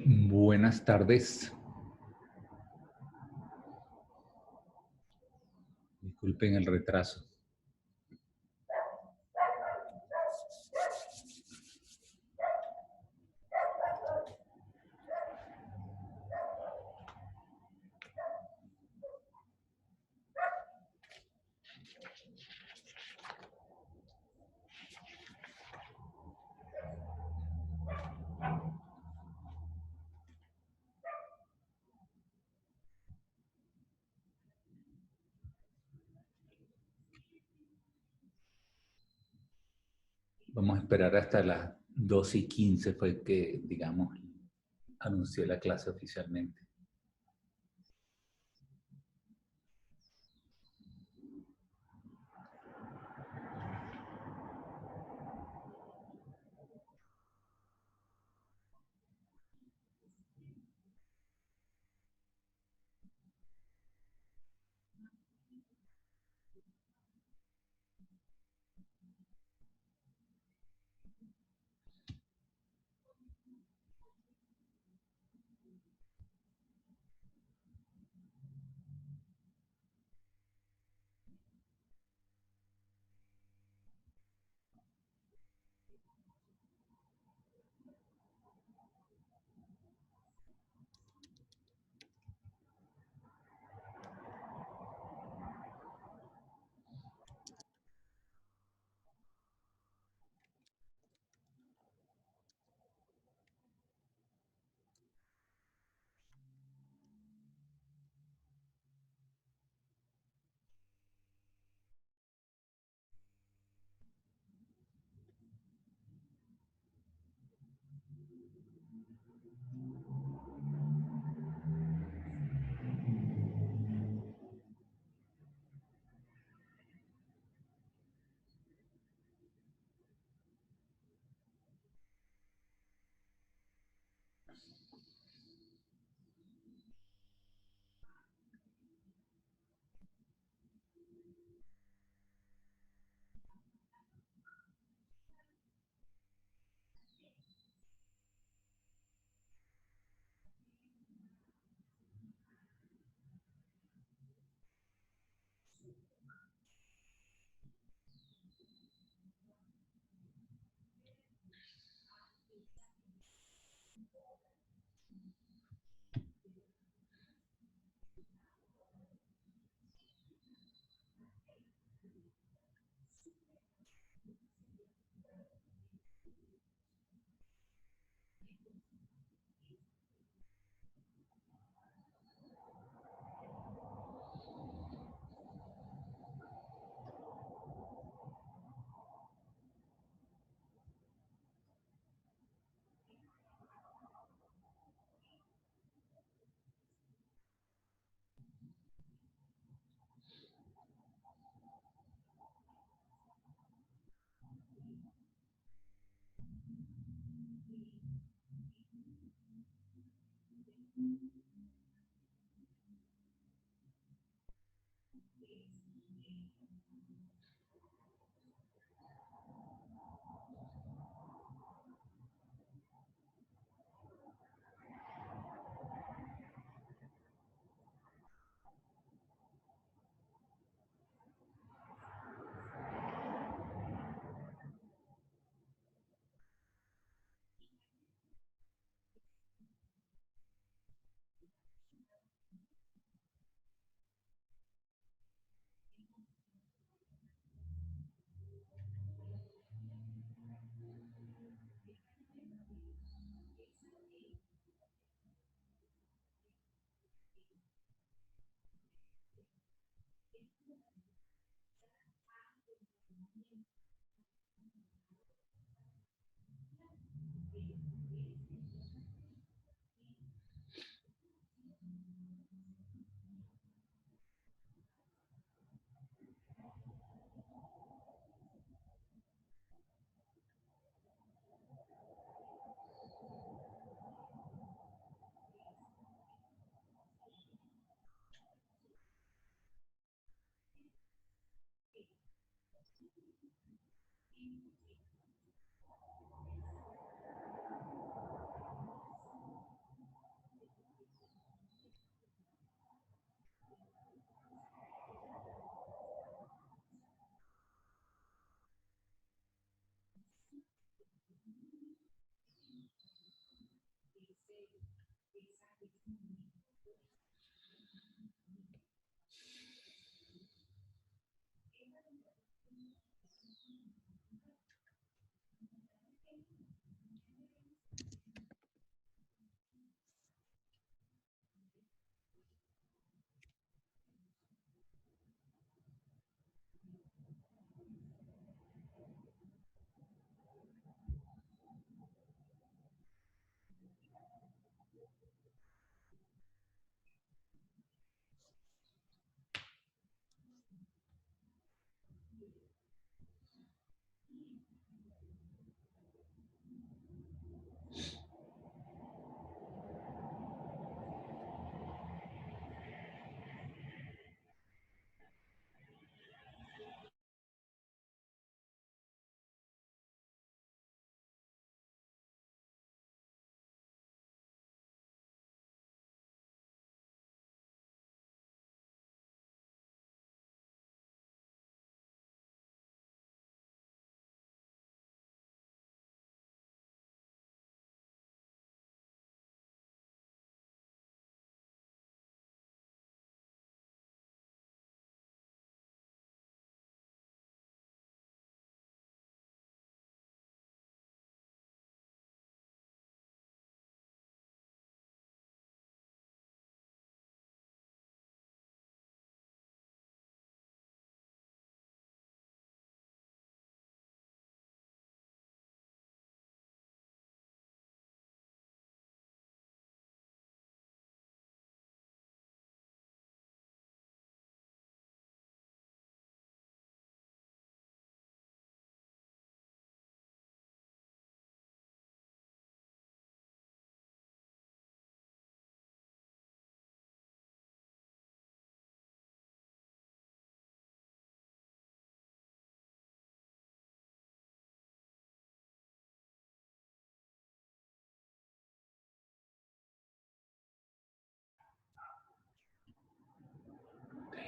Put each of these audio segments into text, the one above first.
Buenas tardes. Disculpen el retraso. Vamos a esperar hasta las 12:15 fue que, digamos, anuncié la clase oficialmente.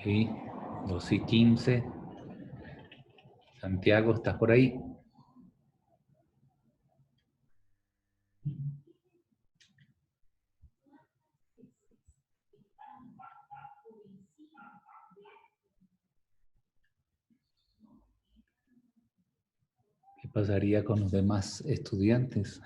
Sí, 2:15. Santiago, ¿estás por ahí? ¿Qué pasaría con los demás estudiantes?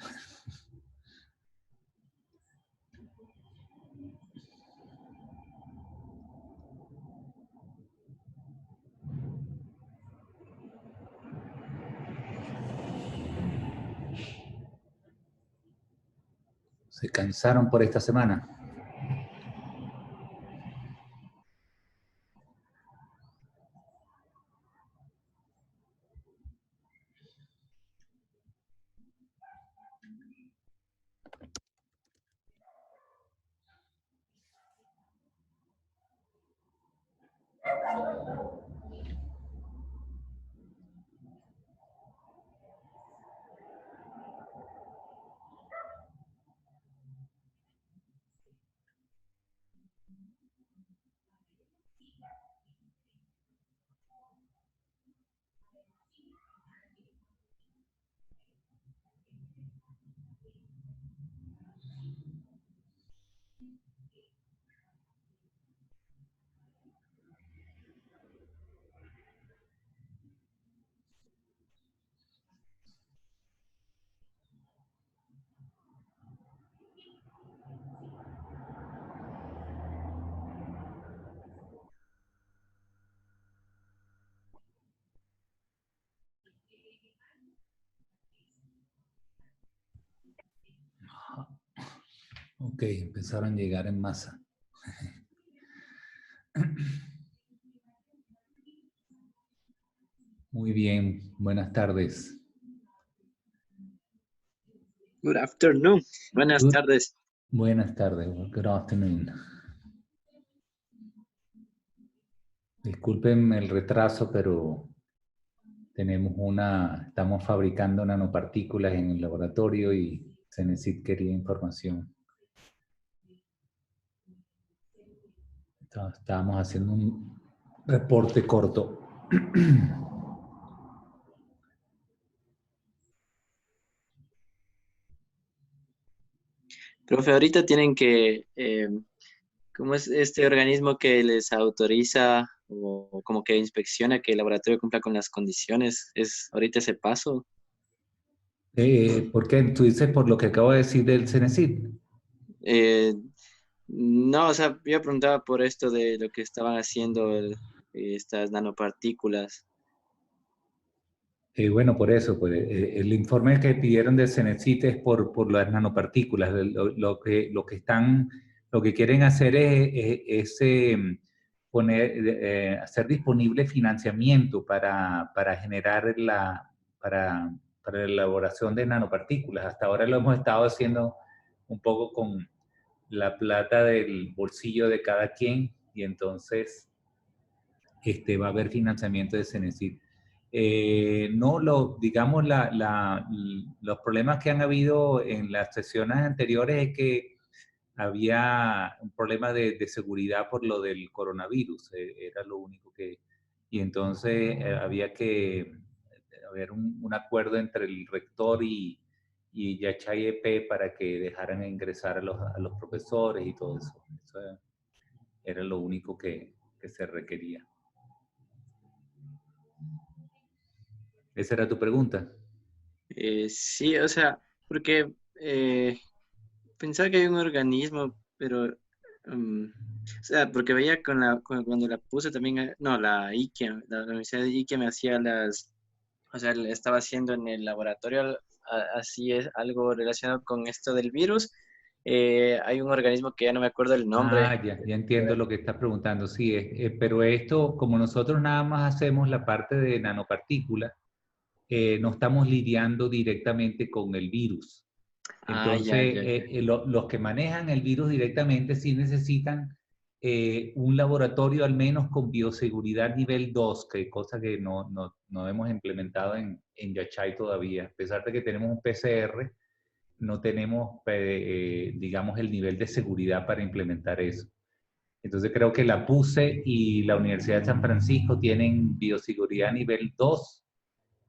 ¿Se cansaron por esta semana? Ok, empezaron a llegar en masa. Muy bien, buenas tardes. Good afternoon. Buenas tardes. Buenas tardes, good afternoon. Disculpen el retraso, pero estamos fabricando nanopartículas en el laboratorio y Cenecit quería información. Estábamos haciendo un reporte corto. Profe, ahorita tienen que, ¿cómo es este organismo que les autoriza o como que inspecciona que el laboratorio cumpla con las condiciones? ¿Es ahorita ese paso? ¿Por qué? Tú dices por lo que acabo de decir del Cenecit. Eh, no, o sea, yo preguntaba por esto de lo que estaban haciendo estas nanopartículas. Bueno, por eso, pues, el informe que pidieron del Cenecit es por las nanopartículas. Lo que quieren hacer hacer disponible financiamiento para generar para la elaboración de nanopartículas. Hasta ahora lo hemos estado haciendo un poco con la plata del bolsillo de cada quien y entonces va a haber financiamiento de Cenecit. No, digamos, los problemas que han habido en las sesiones anteriores es que había un problema de seguridad por lo del coronavirus, era lo único que... Y entonces había que haber un acuerdo entre el rector y Yachay EP para que dejaran ingresar a los profesores y todo eso. Eso era lo único que se requería. Esa era tu pregunta. Sí, o sea, porque pensaba que hay un organismo, pero, o sea, porque veía cuando la puse también, no, la IKEA, la Universidad de IKEA me hacía o sea, le estaba haciendo en el laboratorio, así es, algo relacionado con esto del virus. Hay un organismo que ya no me acuerdo el nombre. Ah, ya entiendo lo que estás preguntando. Sí, pero esto, como nosotros nada más hacemos la parte de nanopartículas, no estamos lidiando directamente con el virus. Ah, Entonces, ya, ya, ya. los que manejan el virus directamente sí necesitan un laboratorio al menos con bioseguridad nivel 2, que cosa que no hemos implementado en Yachay todavía. A pesar de que tenemos un PCR, no tenemos, digamos, el nivel de seguridad para implementar eso. Entonces creo que la PUSE y la Universidad de San Francisco tienen bioseguridad nivel 2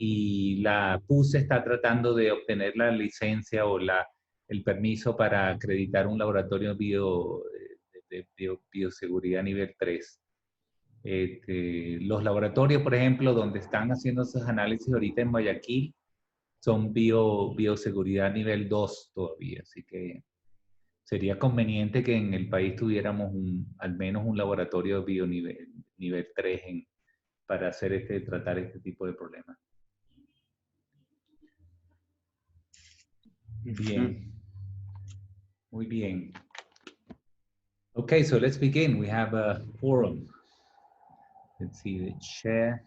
y la PUSE está tratando de obtener la licencia o el permiso para acreditar un laboratorio bioseguridad nivel 3. Los laboratorios, por ejemplo, donde están haciendo esos análisis ahorita en Guayaquil, son bioseguridad nivel 2 todavía, así que sería conveniente que en el país tuviéramos al menos un laboratorio bio nivel 3 para tratar este tipo de problemas. Ujú. Bien, muy bien. Okay, so let's begin. We have a forum. Let's see the share.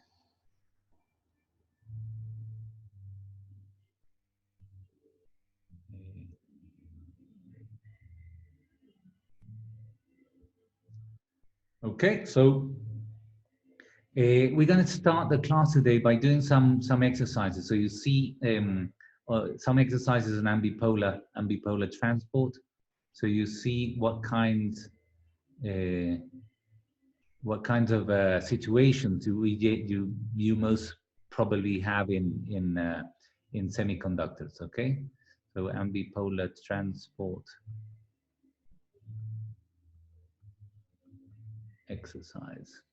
Okay, so we're going to start the class today by doing some exercises. So you see some exercises in ambipolar transport. So you see what kinds of situations you most probably have in semiconductors. Okay, so ambipolar transport exercise.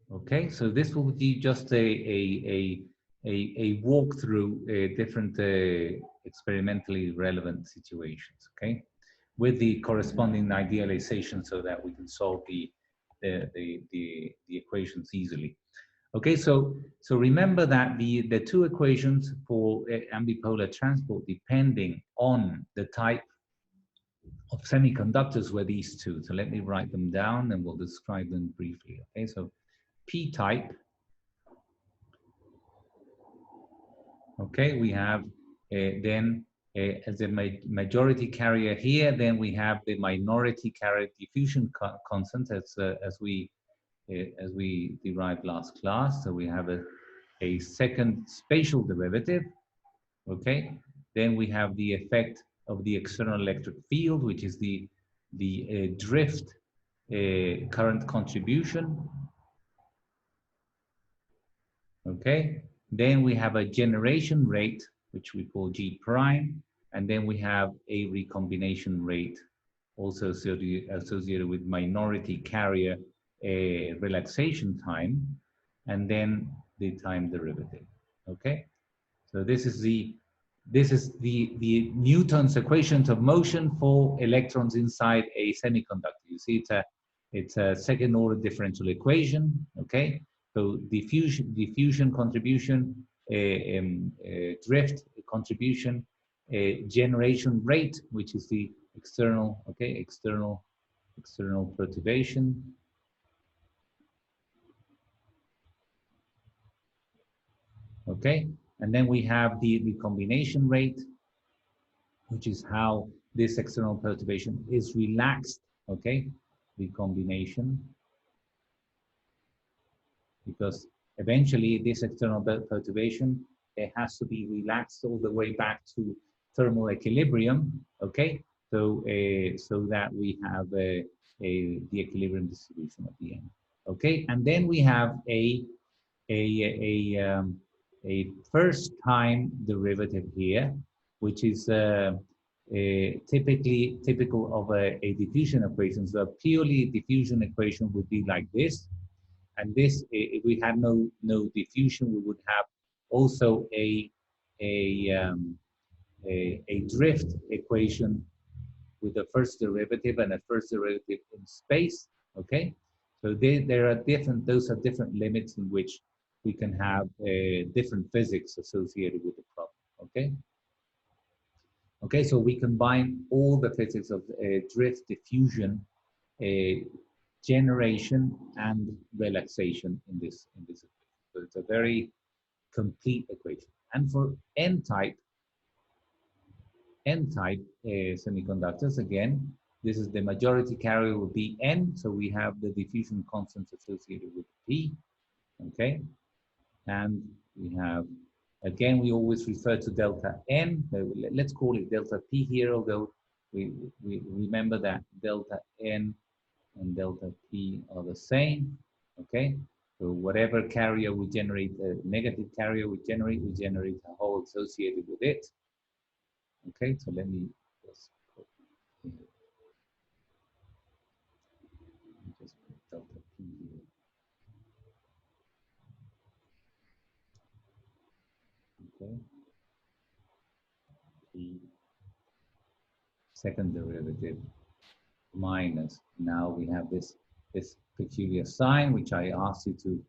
Okay, so this will be just a walkthrough different experimentally relevant situations, okay, with the corresponding idealization so that we can solve the equations easily. Okay, so remember that the two equations for ambipolar transport, depending on the type of semiconductors, were these two. So let me write them down and we'll describe them briefly. Okay, so P-type, okay, we have then as a majority carrier here, then we have the minority carrier diffusion constant as we derived last class. So we have a second spatial derivative, okay? Then we have the effect of the external electric field, which is the drift current contribution. Okay, then we have a generation rate, which we call G prime. And then we have a recombination rate also associated with minority carrier relaxation time, and then the time derivative. Okay, so this is the Newton's equations of motion for electrons inside a semiconductor. You see, it's a second order differential equation. Okay, so diffusion contribution, drift contribution, generation rate, which is the external, okay, external perturbation. Okay, and then we have the recombination rate, which is how this external perturbation is relaxed. Okay, recombination, because eventually this external perturbation, it has to be relaxed all the way back to thermal equilibrium. Okay, so so that we have the equilibrium distribution at the end. Okay, and then we have a first time derivative here, which is typical of a diffusion equation. So a purely diffusion equation would be like this. And this, if we had no diffusion, we would have also a drift equation with a first derivative and a first derivative in space. Okay, so there are those are different limits in which we can have different physics associated with the problem. Okay. Okay, so we combine all the physics of drift, diffusion, generation, and relaxation in this equation. So it's a very complete equation. And for n-type semiconductors, again, this is the majority carrier will be n, so we have the diffusion constants associated with p. Okay, and we have, again, we always refer to delta n. Let's call it delta p here, although we remember that delta n and delta p are the same. Okay, so whatever carrier we generate, negative carrier we generate a hole associated with it. Okay, so let me just put delta p here. Okay, p second derivative minus, now we have this peculiar sign which I asked you to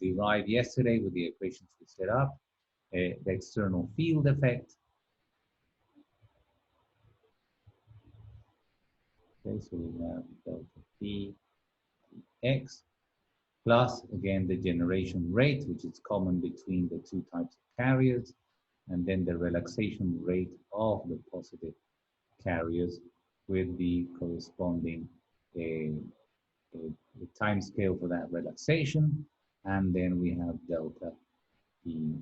derive yesterday with the equations we set up, the external field effect. Okay, so we have delta p x plus, again, the generation rate, which is common between the two types of carriers, and then the relaxation rate of the positive carriers with the corresponding the time scale for that relaxation, and then we have delta p.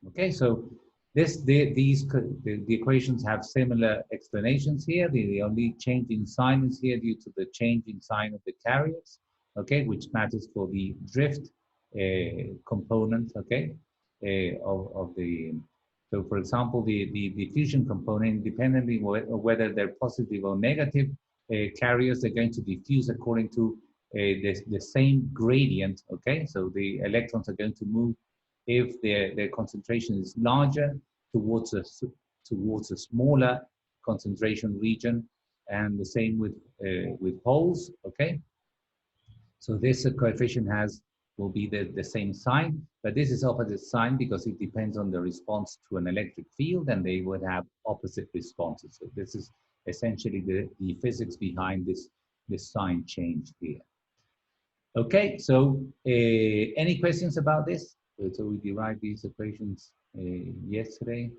Okay, so the equations have similar explanations here. The only change in sign is here due to the change in sign of the carriers. Okay, which matters for the drift component. Okay, of the, so for example, the diffusion component, independently of whether they're positive or negative carriers, they're going to diffuse according to the same gradient. Okay, so the electrons are going to move if their concentration is larger towards a smaller concentration region, and the same with holes. Okay, so this coefficient will be the same sign, but this is opposite sign because it depends on the response to an electric field, and they would have opposite responses. So this is essentially the physics behind this sign change here. Okay, so any questions about this? So we derived these equations yesterday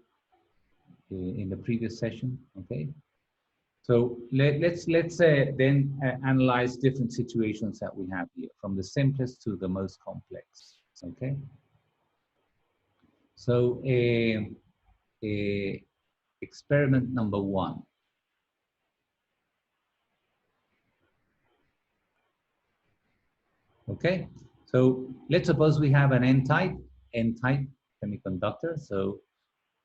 in the previous session. Okay, so let's then analyze different situations that we have here, from the simplest to the most complex. Okay, so experiment number 1. Okay, so let's suppose we have an n-type semiconductor. So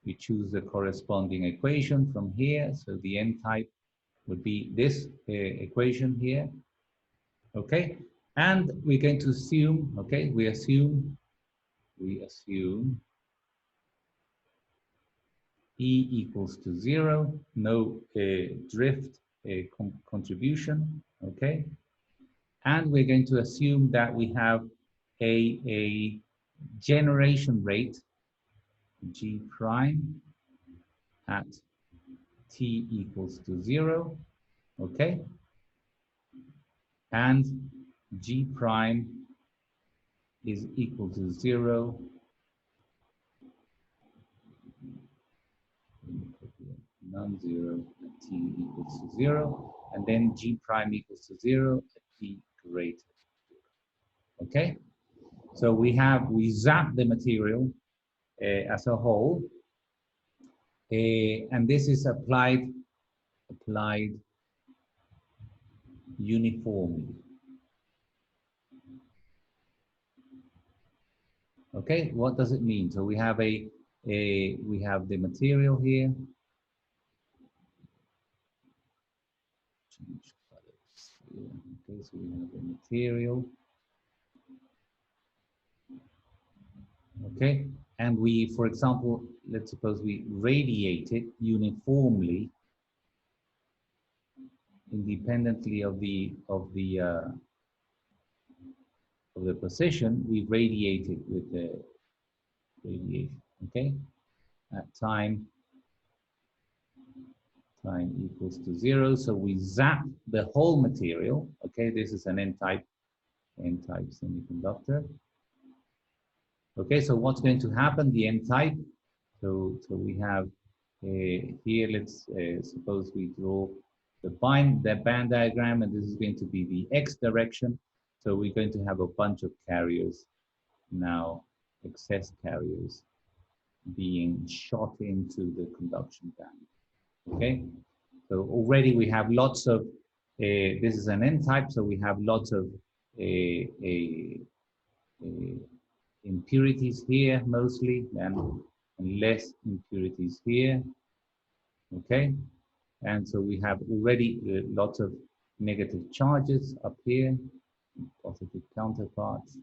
we choose the corresponding equation from here. So the n-type would be this equation here. Okay, and we're going to assume, okay, we assume E equals to 0, no drift contribution, okay? And we're going to assume that we have a generation rate, G prime, at T equals to 0, okay? And G prime is equal to 0 non-zero at t equals to 0, and then G prime equals to 0 at t greater than 0. Okay? So we zap the material as a whole, and this is applied uniformly. Okay, what does it mean? So we have we have the material here. Change colors here. Okay, so we have the material. Okay, and we, for example, let's suppose we radiate it uniformly, independently of the position. We radiate it with the radiation. Okay, at time equals to 0. So we zap the whole material. Okay, this is an n-type semiconductor. Okay, so what's going to happen? The n-type. So we have here. Let's suppose we draw the band diagram, and this is going to be the x direction. So we're going to have a bunch of carriers now, excess carriers being shot into the conduction band. Okay, so already we have lots of, this is an n-type, so we have lots of impurities here mostly, and less impurities here. Okay, and so we have already lots of negative charges up here, positive counterparts.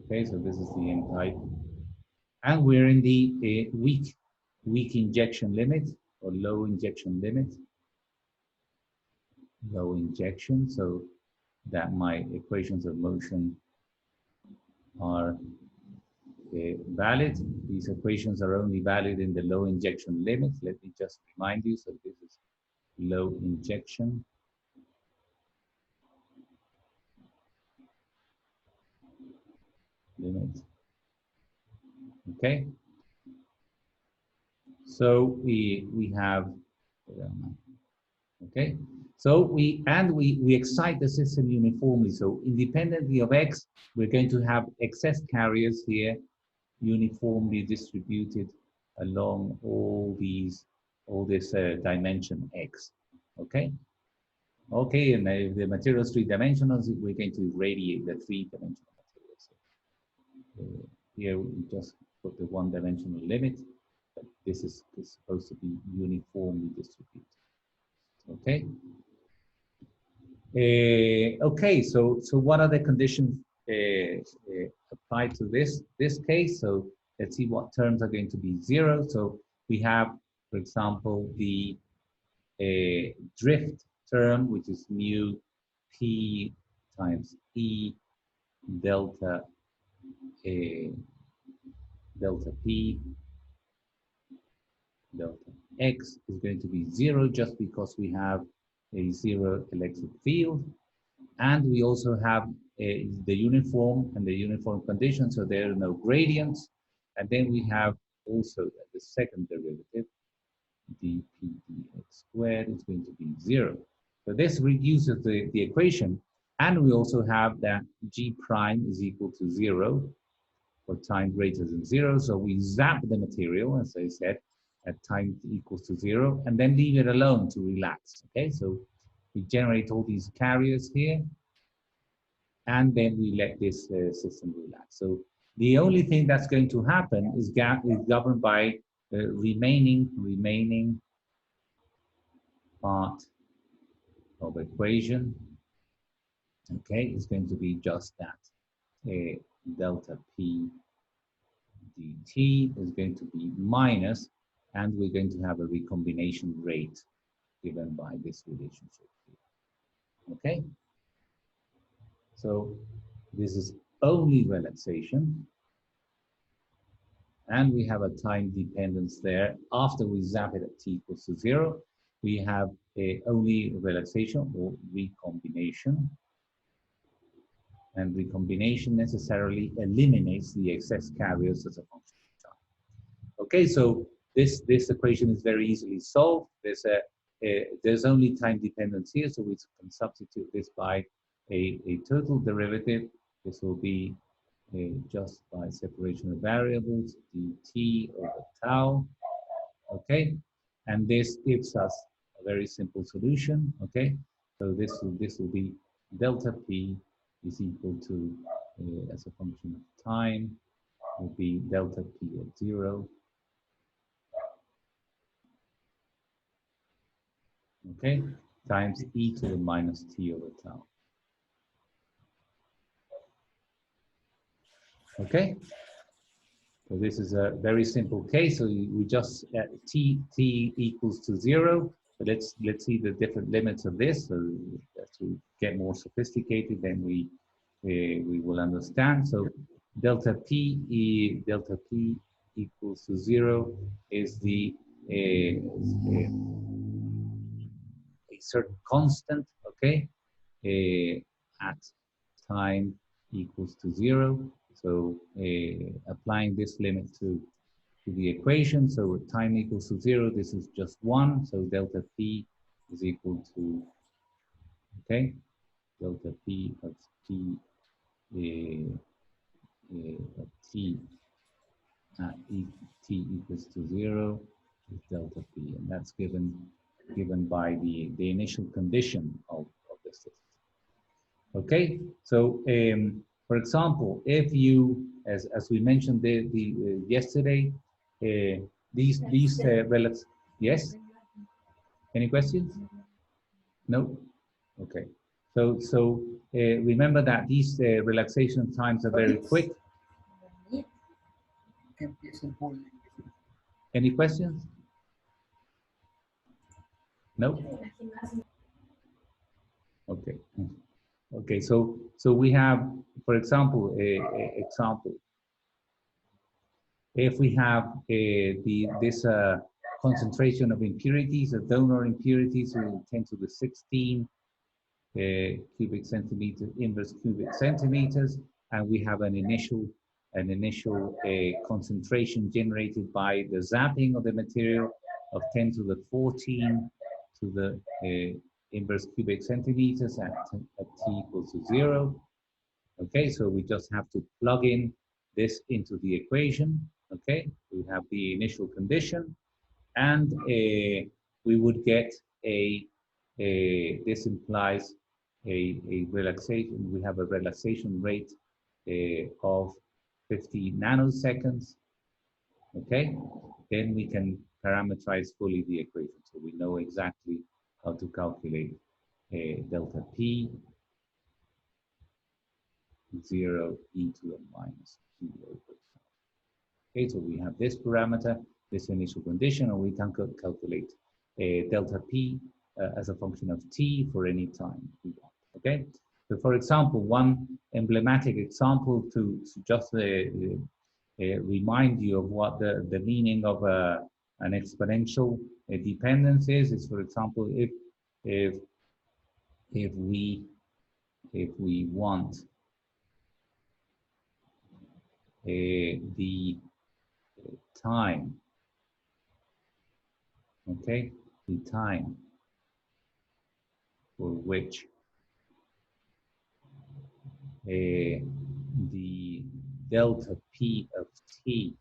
Okay, so this is the n-type. And we're in the weak injection limit, or low injection limit. Low injection, so that my equations of motion are valid. These equations are only valid in the low injection limit. Let me just remind you, so this is low injection. Limit. Okay. So we have, okay. So we excite the system uniformly. So independently of x, we're going to have excess carriers here uniformly distributed along all this dimension x. Okay. Okay, and if the material is three-dimensional, we're going to radiate the three-dimensional material. So, here we just put the one-dimensional limit, but this is supposed to be uniformly distributed. Okay. Okay, so what are the conditions applied to this case? So let's see what terms are going to be 0. So we have, for example, the drift term, which is mu p times E delta delta P delta X is going to be 0, just because we have a 0 electric field. And we also have the uniform and the uniform condition, so there are no gradients. And then we have also the second derivative, dp dx squared is going to be 0. So this reduces the equation. And we also have that g prime is equal to 0 for time greater than 0. So we zap the material, as I said, at time equals to 0, and then leave it alone to relax. Okay, so we generate all these carriers here, and then we let this system relax. So The only thing that's going to happen is governed by the remaining part of equation. Okay, it's going to be just that. Delta P dt is going to be minus, and we're going to have a recombination rate given by this relationship here. Okay? So this is only relaxation. And we have a time dependence there. After we zap it at t equals to 0, we have only relaxation or recombination. And recombination necessarily eliminates the excess carriers as a function of time. Okay, so this equation is very easily solved. There's only time dependence here, so we can substitute this by a total derivative. This will be just by separation of variables, dt over tau, okay? And this gives us a very simple solution, okay? So this will be delta p is equal to, as a function of time, will be delta p at 0, okay, times e to the minus t over tau. Okay, so this is a very simple case. So we just t equals to 0. So let's see the different limits of this. So as we get more sophisticated, then we will understand. So delta p equals to 0 is a certain constant, okay, at time equals to 0. So applying this limit to the equation, so time equals to 0, this is just 1, so delta p is equal to, okay, delta p of t of t at t equals to 0 is delta p, and that's given by the initial condition of the system. Okay, so for example, if you, as we mentioned yesterday, these relative, yes. Any questions? No. Okay. So remember that these relaxation times are very quick. Any questions? No. Okay. Okay. So we have, for example, example. If we have this concentration of impurities, of donor impurities, 10 to the 16 cubic centimeter, inverse cubic centimeters, and we have an initial concentration generated by the zapping of the material of 10 to the 14 to the inverse cubic centimeters at t equals to 0. Okay, so we just have to plug in this into the equation. Okay, we have the initial condition, and we would get this implies a relaxation. We have a relaxation rate of 50 nanoseconds. Okay, then we can parameterize fully the equation, so we know exactly how to calculate delta p 0 e to the minus t over. Okay, so we have this parameter, this initial condition, and we can calculate delta p as a function of t for any time we want. Okay, so for example, one emblematic example to just remind you of what the meaning of an exponential dependence is, for example, if we want the time, okay, the time for which the delta p of t,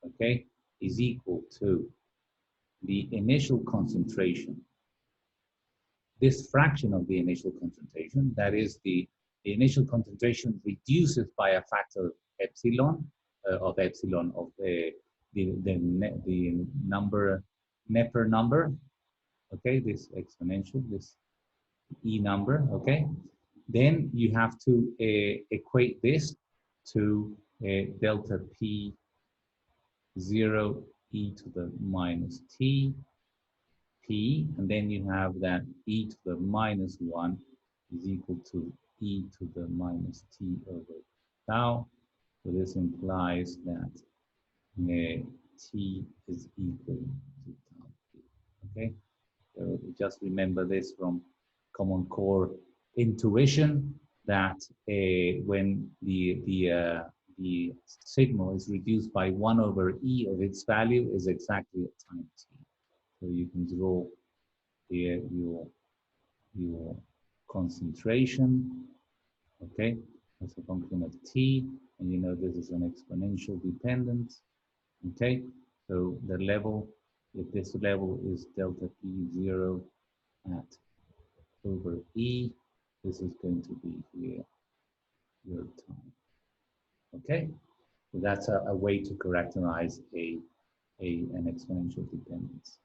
okay, is equal to the initial concentration, this fraction of the initial concentration, that is the initial concentration reduces by a factor epsilon of the number Neper number. Okay, this exponential, this E number. Okay, then you have to equate this to delta P 0 e to the minus t p, and then you have that e to the minus 1 is equal to e to the minus t over tau. So this implies that t is equal to tau p. Okay, so just remember this from Common Core intuition that when the signal is reduced by 1 over e of its value is exactly at time t. So you can draw here your concentration, okay, as a function of t, and you know this is an exponential dependence, okay? So the level, if this level is delta p0 at over e, this is going to be here your time, okay? So that's a way to characterize an exponential dependence,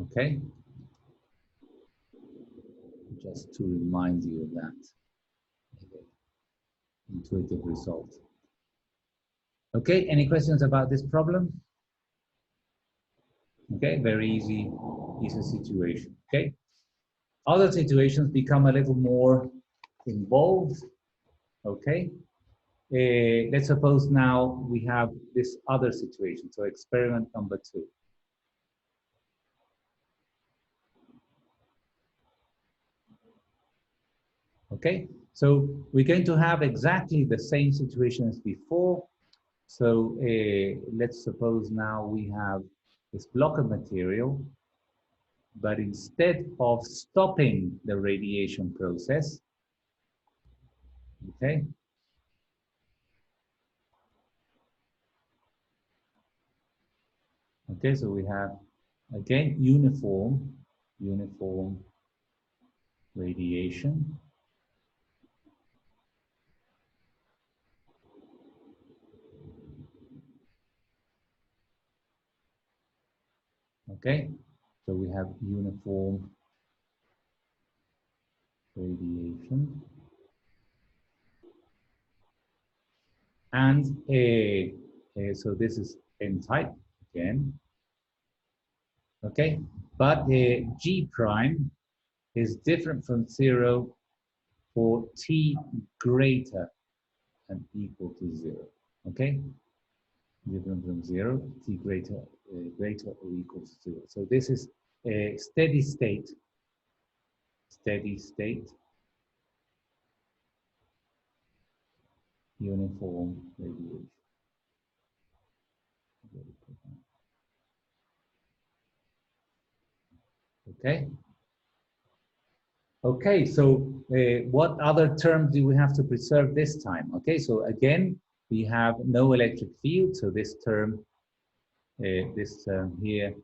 okay? Just to remind you of that intuitive result. Okay, any questions about this problem? Okay, very easy situation. Okay, other situations become a little more involved. Okay, let's suppose now we have this other situation. So experiment number 2. Okay, so we're going to have exactly the same situation as before. So let's suppose now we have this block of material, but instead of stopping the radiation process, okay, okay, so we have again uniform radiation, okay, so we have uniform radiation, and so this is n-type again, okay, but G prime is different from 0 for t greater than equal to 0, okay, different from 0, t greater or equal to 0. So this is a steady state uniform radiation. Okay. Okay, so what other term do we have to preserve this time? Okay, so again, we have no electric field, so this term here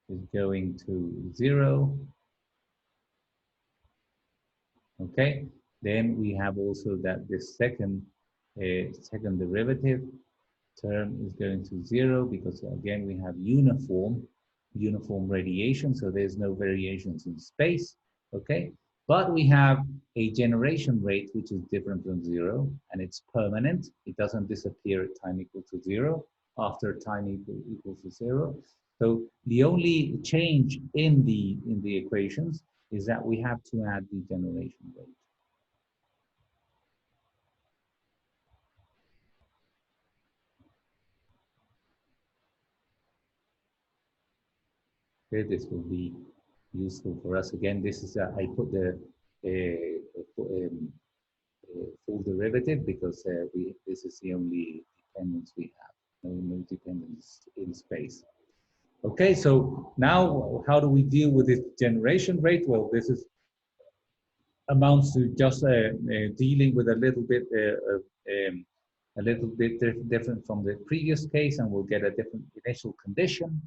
is going to 0. Okay, then we have also that this second derivative term is going to 0 because again we have uniform radiation, so there's no variations in space. Okay, but we have a generation rate which is different from 0 and it's permanent. It doesn't disappear at time equal to 0 after time equals to 0. So the only change in the equations is that we have to add the generation rate. Okay, this will be useful for us. Again, this is I put the full derivative because this is the only dependence we have. No dependence in space. Okay, so now how do we deal with this generation rate? Well, this is amounts to just dealing with a little bit different from the previous case, and we'll get a different initial condition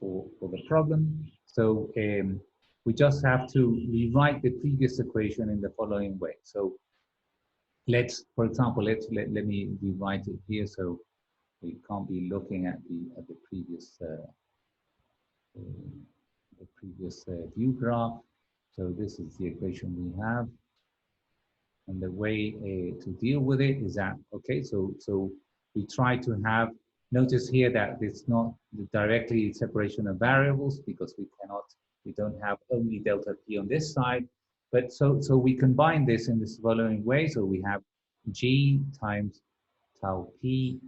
for the problem. So we just have to rewrite the previous equation in the following way. So for example, let me rewrite it here so we can't be looking at the previous view graph. So this is the equation we have, and the way to deal with it is that, okay, so we try to have, notice here that it's not directly separation of variables because we don't have only delta P on this side, but so we combine this in this following way. So we have G times tau P,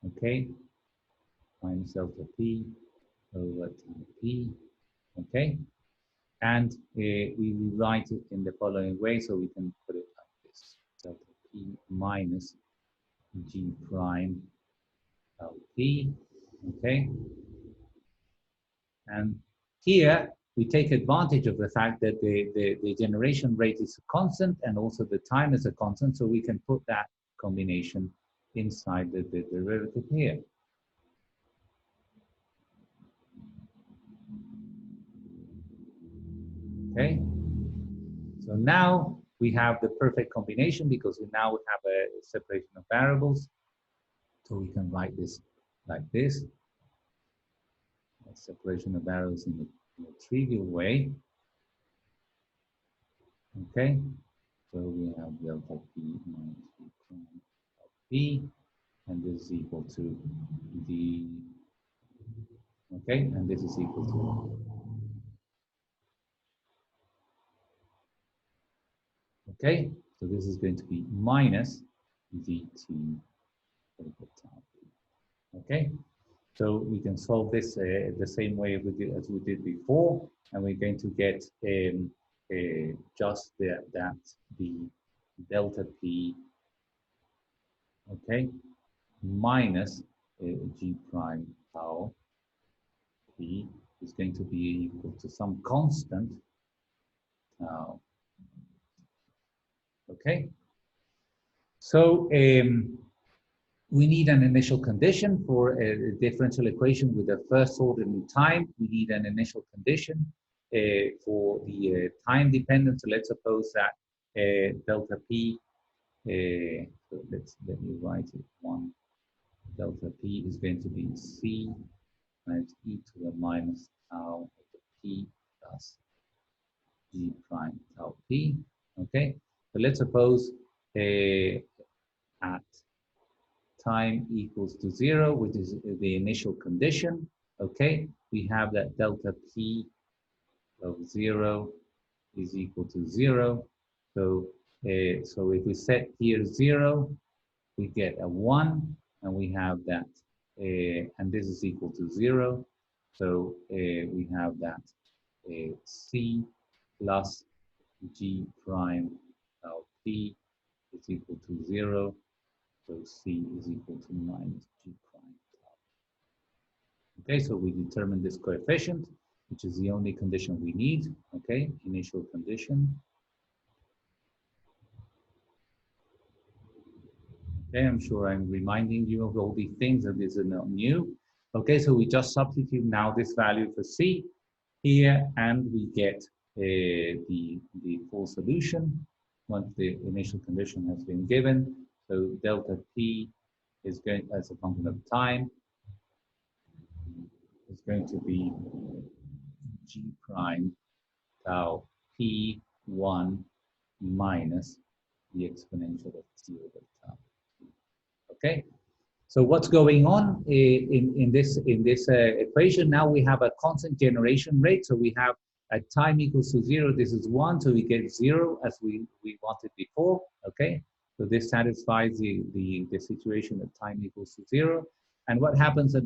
okay, minus delta P over tau P, okay? And we rewrite it in the following way, so we can put it like this: delta P minus G prime tau P, okay? And here we take advantage of the fact that the generation rate is a constant and also the time is a constant, so we can put that combination inside the derivative here. Okay, so now we have the perfect combination because we now have a separation of variables. So we can write this like this. A separation of variables in a trivial way. Okay, so we have delta P minus P prime of P, and this is equal to the, okay, and this is equal to, okay, so this is going to be minus dt over tau P. Okay, so we can solve this the same way as we did before, and we're going to get just the delta P, okay, minus G prime tau P is going to be equal to some constant tau. Okay, so we need an initial condition for a differential equation with the first order in time. We need an initial condition for the time dependence. So let's suppose that delta P, so let me write it one. Delta P is going to be C times e to the minus tau over P plus G prime tau P. Okay, so let's suppose at time equals to 0, which is the initial condition. Okay, we have that delta P of 0 is equal to 0. So, so if we set here 0, we get a 1, and we have that, and this is equal to 0. So we have that C plus G prime tau P is equal to 0. So C is equal to minus G prime tau. Okay, so we determine this coefficient, which is the only condition we need. Okay, initial condition. Okay, I'm sure I'm reminding you of all these things that these are not new. Okay, so we just substitute now this value for C here, and we get the full solution once the initial condition has been given. So delta P is going, as a function of time, is going to be G prime tau P1 minus the exponential of T over tau. Okay, so what's going on in this equation? Now we have a constant generation rate. So we have at time equals to 0, this is 1, so we get 0 as we wanted before. Okay, so this satisfies the situation at time equals to 0. And what happens at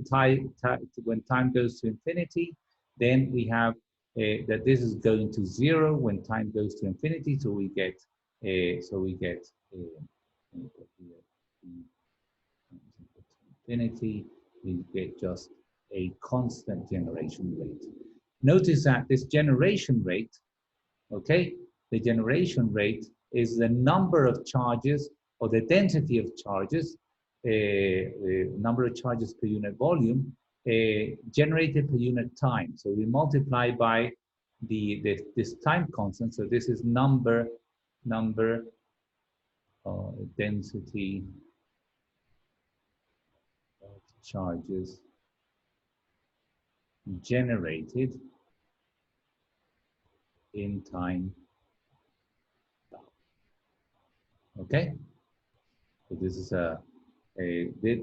when time goes to infinity? Then we have that this is going to 0 when time goes to infinity. So we get infinity, we get just a constant generation rate. Notice that this generation rate, okay, the generation rate is the number of charges or the density of charges, number of charges per unit volume, generated per unit time. So we multiply by this time constant. So this is number density of charges generated in time. Okay, so this is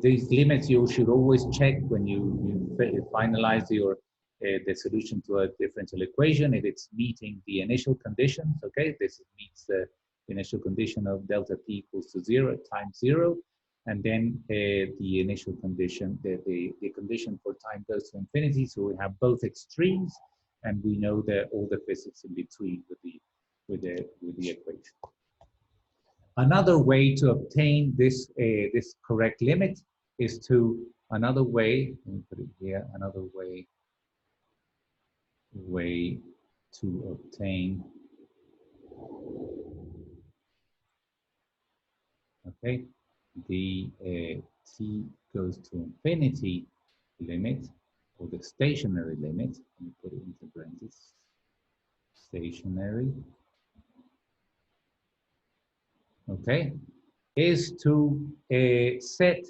these limits you should always check when you finalize your the solution to a differential equation, if it's meeting the initial conditions. Okay, this meets the initial condition of delta p equals to 0 at time 0, and then the initial condition, the condition for time goes to infinity. So we have both extremes, and we know that all the physics in between with the equation. Another way to obtain this this correct limit is to another way. Let me put it here. Another way to obtain. Okay, the t goes to infinity limit, or the stationary limit. Let me put it into parentheses. Stationary. Okay, is to set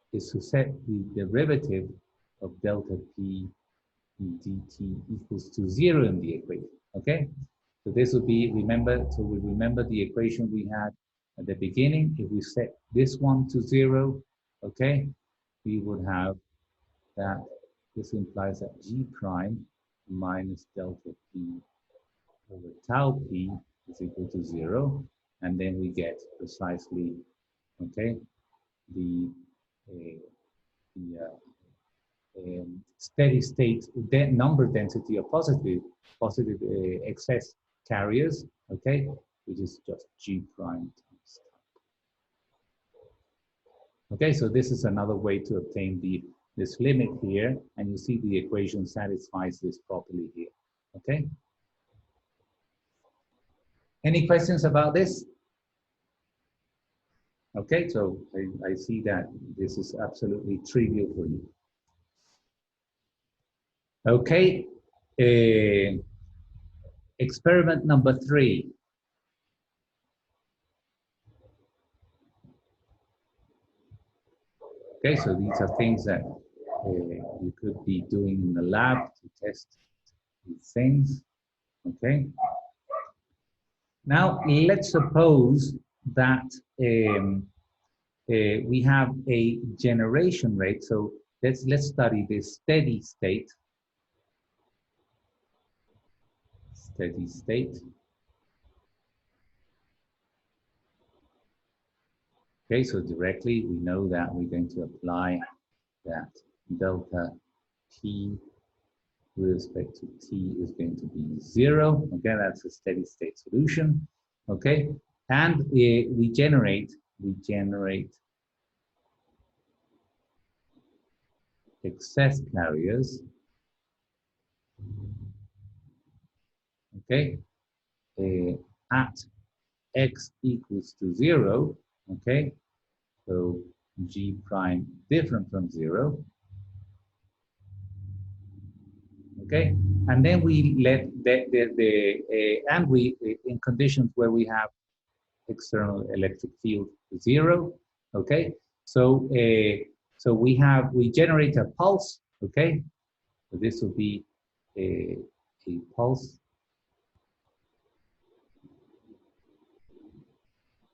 is to set the derivative of delta p dt equals to 0 in the equation. Okay, so this would be, remember, so we remember the equation we had at the beginning. If we set this one to 0, okay, we would have that. This implies that g prime minus delta p over tau p is equal to 0, and then we get precisely, okay, the steady state number density of positive excess carriers, okay, which is just g prime times. Okay, so this is another way to obtain this limit here, and you see the equation satisfies this properly here. Okay. Any questions about this? Okay, so I see that this is absolutely trivial for you. Okay, experiment number 3. Okay, so these are things that you could be doing in the lab to test these things. Okay. Now, let's suppose that we have a generation rate. So let's study this steady state. Steady state. Okay, so directly we know that we're going to apply that delta p with respect to t is going to be 0. Okay, that's a steady state solution. Okay, and we generate excess carriers. Okay, at x equals to 0. Okay, so g prime different from 0. Okay, and then we let and we in conditions where we have external electric field 0. Okay, so so we generate a pulse. Okay, so this will be a pulse.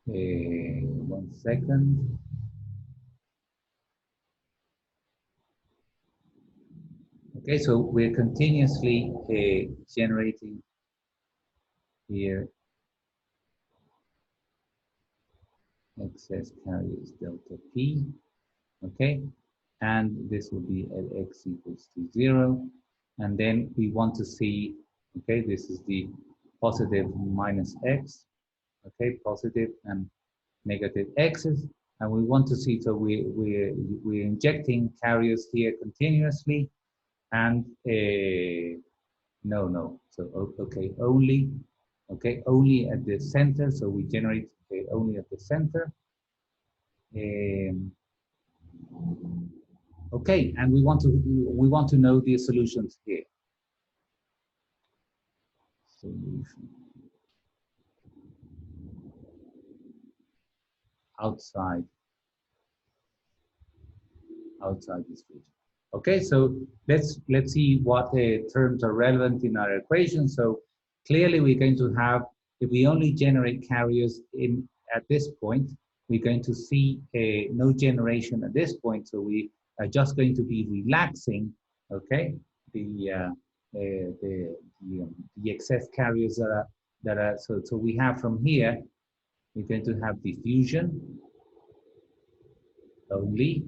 1 second. Okay, so we're continuously generating here excess carriers delta p, okay, and this will be at x equals to 0, and then we want to see, okay, this is the positive minus x, okay, positive and negative x's, and we want to see, so we're injecting carriers here continuously, and no, so okay, only at the center, so we generate only at the center. Okay, and we want to know the solutions here. outside this region. Okay, so let's see what terms are relevant in our equation. So clearly we're going to have, if we only generate carriers in at this point, we're going to see no generation at this point. So we are just going to be relaxing, okay, the the excess carriers that are so we have from here, we're going to have diffusion only,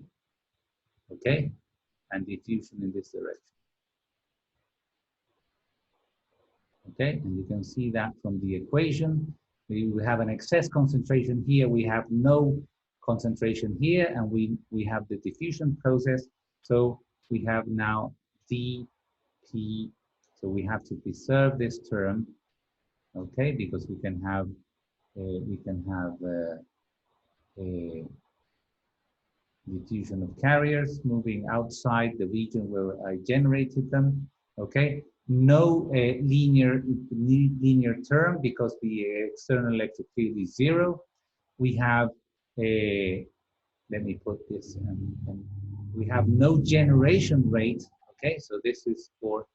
okay, and diffusion in this direction. Okay, and you can see that from the equation. We have an excess concentration here. We have no concentration here, and we have the diffusion process. So we have now dP. So we have to preserve this term, okay, because we can have a diffusion of carriers moving outside the region where I generated them. Okay, no linear term because the external electric field is zero. We have a, let me put this, we have no generation rate. Okay, so this is for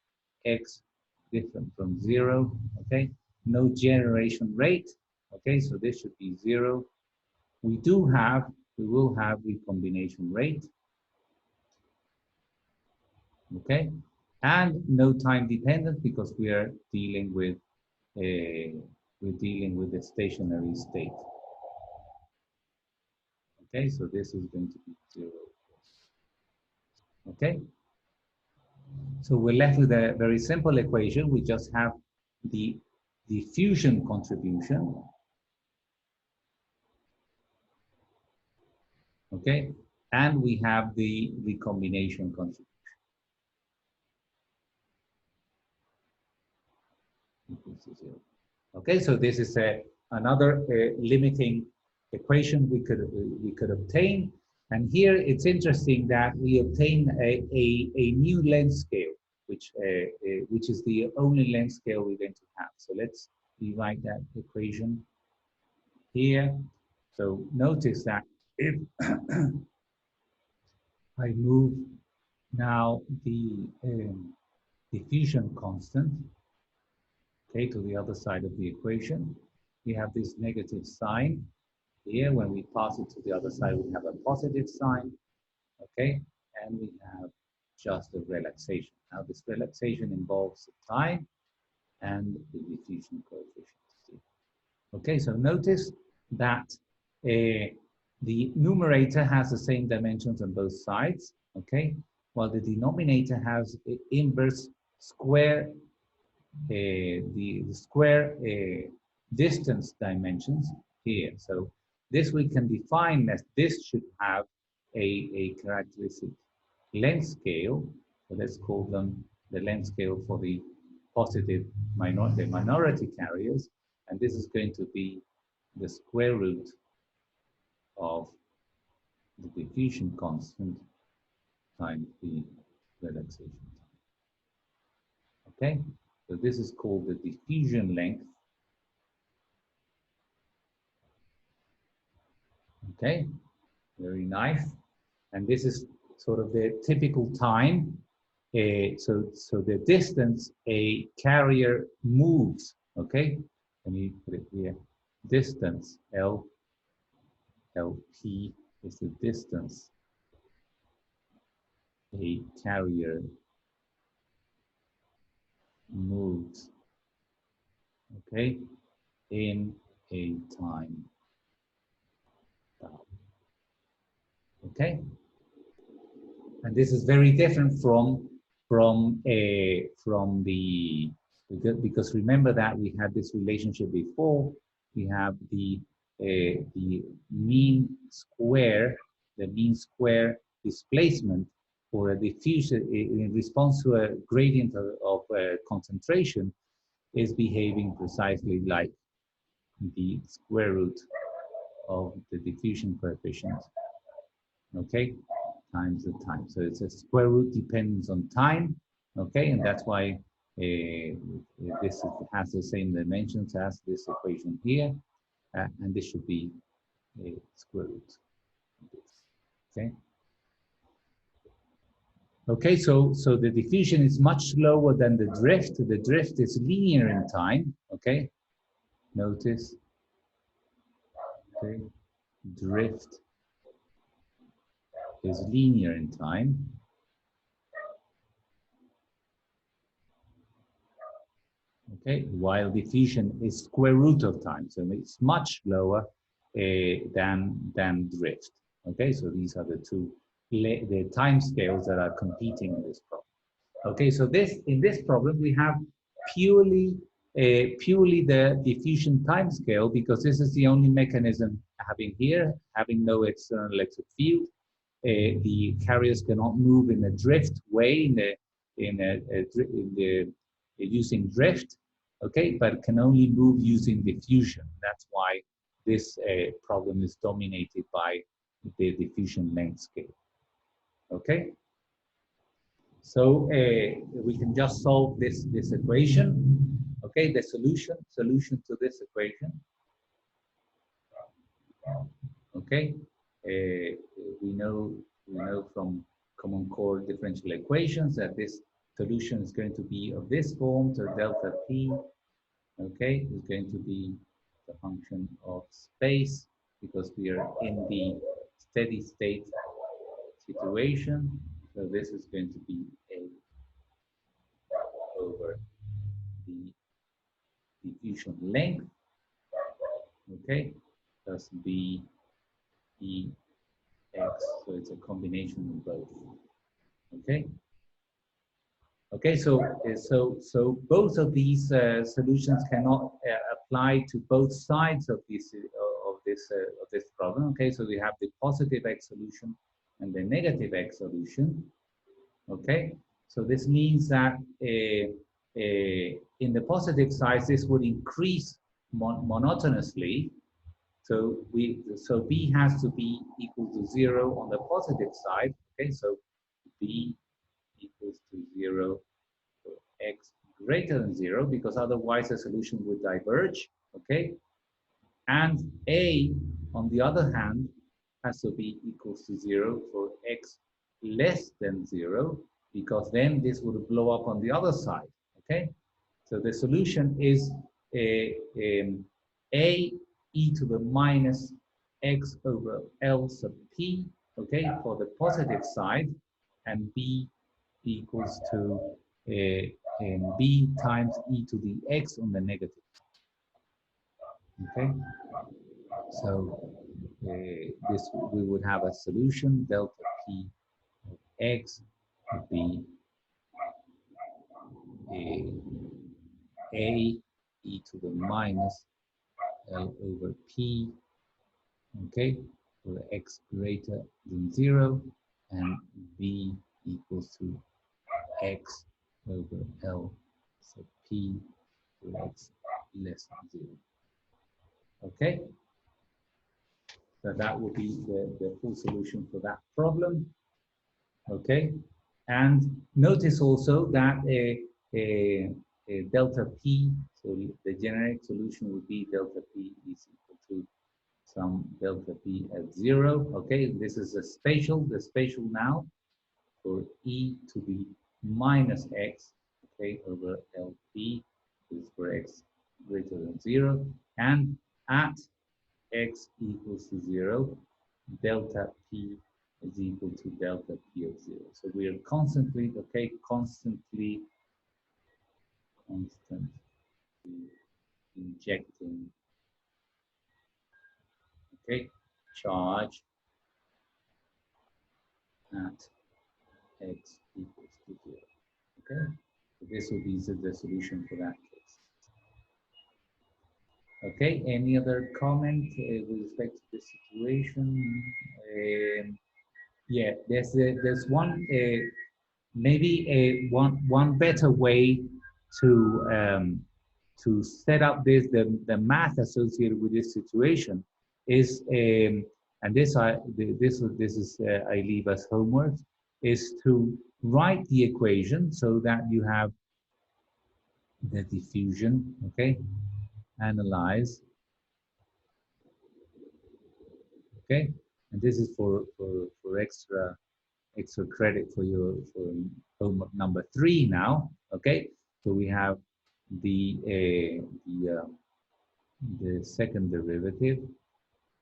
x different from zero. Okay, no generation rate. Okay, so this should be zero. We will have recombination rate, okay? And no time dependent because we're dealing with the stationary state. Okay, so this is going to be zero. Okay, so we're left with a very simple equation. We just have the diffusion contribution, okay, and we have the recombination contribution. Okay, so this is another limiting equation we could obtain. And here it's interesting that we obtain a new length scale, which is the only length scale we're going to have. So let's rewrite that equation here. So notice that if I move now the diffusion constant, okay, to the other side of the equation, we have this negative sign. Here, when we pass it to the other side, we have a positive sign, okay? And we have just a relaxation. Now, this relaxation involves the time and the diffusion coefficient. Okay, so notice that the numerator has the same dimensions on both sides, okay? While the denominator has inverse square, the square distance dimensions here. So this we can define as this should have a characteristic length scale. So let's call them the length scale for the positive minority carriers. And this is going to be the square root of the diffusion constant times the relaxation time. Okay, so this is called the diffusion length. Okay, very nice. And this is sort of the typical time. So the distance a carrier moves, okay? Let me put it here. Distance, LP is the distance a carrier moves, okay, in a time. Okay, and this is very different from the because remember that we had this relationship before. We have the mean square displacement for a diffusion in response to a gradient of concentration is behaving precisely like the square root of the diffusion coefficient, okay, times the time. So it's a square root depends on time, okay, and that's why this has the same dimensions as this equation here, and this should be square root of this. Okay. Okay, so the diffusion is much slower than the drift. The drift is linear in time. Okay, notice. Okay, drift is linear in time. Okay, while diffusion is square root of time, so it's much lower than drift. Okay, so these are the two the time scales that are competing in this problem. Okay, so in this problem we have purely the diffusion time scale, because this is the only mechanism having no external electric field. The carriers cannot move in a drift way in the using drift, okay, but can only move using diffusion. That's why this problem is dominated by the diffusion length scale. Okay, so we can just solve this equation. Okay, the solution to this equation. Okay, we know from common core differential equations that this solution is going to be of this form. So delta p, okay, is going to be the function of space, because we are in the steady state situation. So this is going to be a over the diffusion length, okay, plus b e x. So it's a combination of both. Okay. Okay, so both of these solutions cannot apply to both sides of this problem. Okay, so we have the positive x solution and the negative x solution. Okay, so this means that in the positive side, this would increase monotonously. So b has to be equal to 0 on the positive side. Okay, so b equals to 0 for x greater than 0, because otherwise the solution would diverge. Okay, and a, on the other hand, has to be equals to 0 for x less than 0, because then this would blow up on the other side. Okay, so the solution is a e to the minus x over L sub p, okay, for the positive side, and b equals to b times e to the x on the negative. Okay, so this we would have a solution delta p of x would be a e to the minus L over p, okay, for x greater than 0, and b equals to x over L sub p for x less than 0. Okay, so that would be the full solution for that problem. Okay, and notice also that a delta p, so the generic solution would be delta p is equal to some delta p at 0. Okay, this is the spatial now for e to the minus x, okay, over lp is for x greater than 0, and at x equals to 0, delta p is equal to delta p of 0. So we are constantly, okay, constantly injecting, okay, charge at x equals to 0. Okay, so this will be the solution for that case. Okay, any other comment with respect to this situation? Yeah, there's one maybe one better way to set up the math associated with this situation is and this is I leave as homework, is to write the equation so that you have the diffusion, okay, analyze okay? And this is for extra credit for your for homework number 3 now, okay? So we have the second derivative,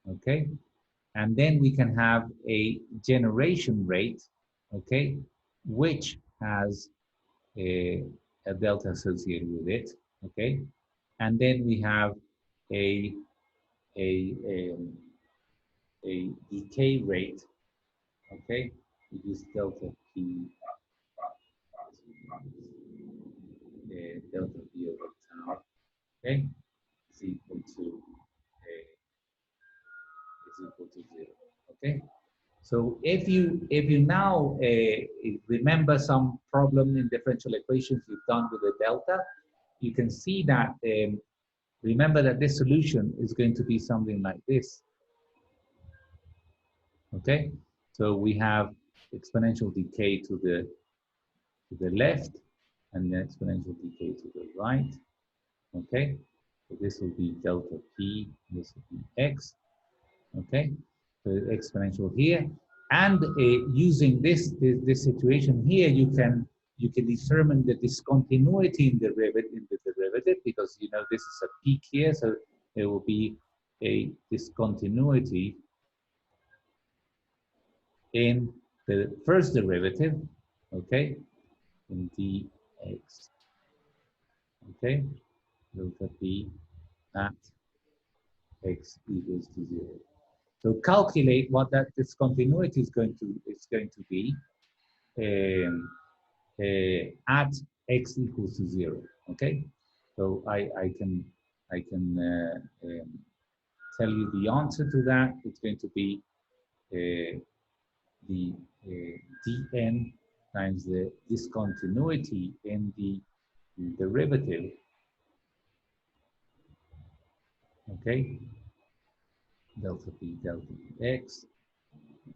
okay? And then we can have a generation rate, okay, which has a delta associated with it, okay? And then we have a, a, a, a decay rate, okay? We use delta P, delta P over tau, okay? Is equal to zero, okay? So if you now remember some problem in differential equations you've done with the delta, you can see that remember that this solution is going to be something like this. Okay, so we have exponential decay to the left and the exponential decay to the right. Okay, so this will be delta p, this will be x. Okay, so exponential here, and using this situation here, you can determine the discontinuity in the derivative because you know this is a peak here, so there will be a discontinuity in the first derivative, okay, in dx, okay, delta p at x equals to 0. So calculate what that discontinuity is going to be um, at x equals to 0. Okay, so I can tell you the answer to that. It's going to be the dn times the discontinuity in the derivative. Okay, delta p x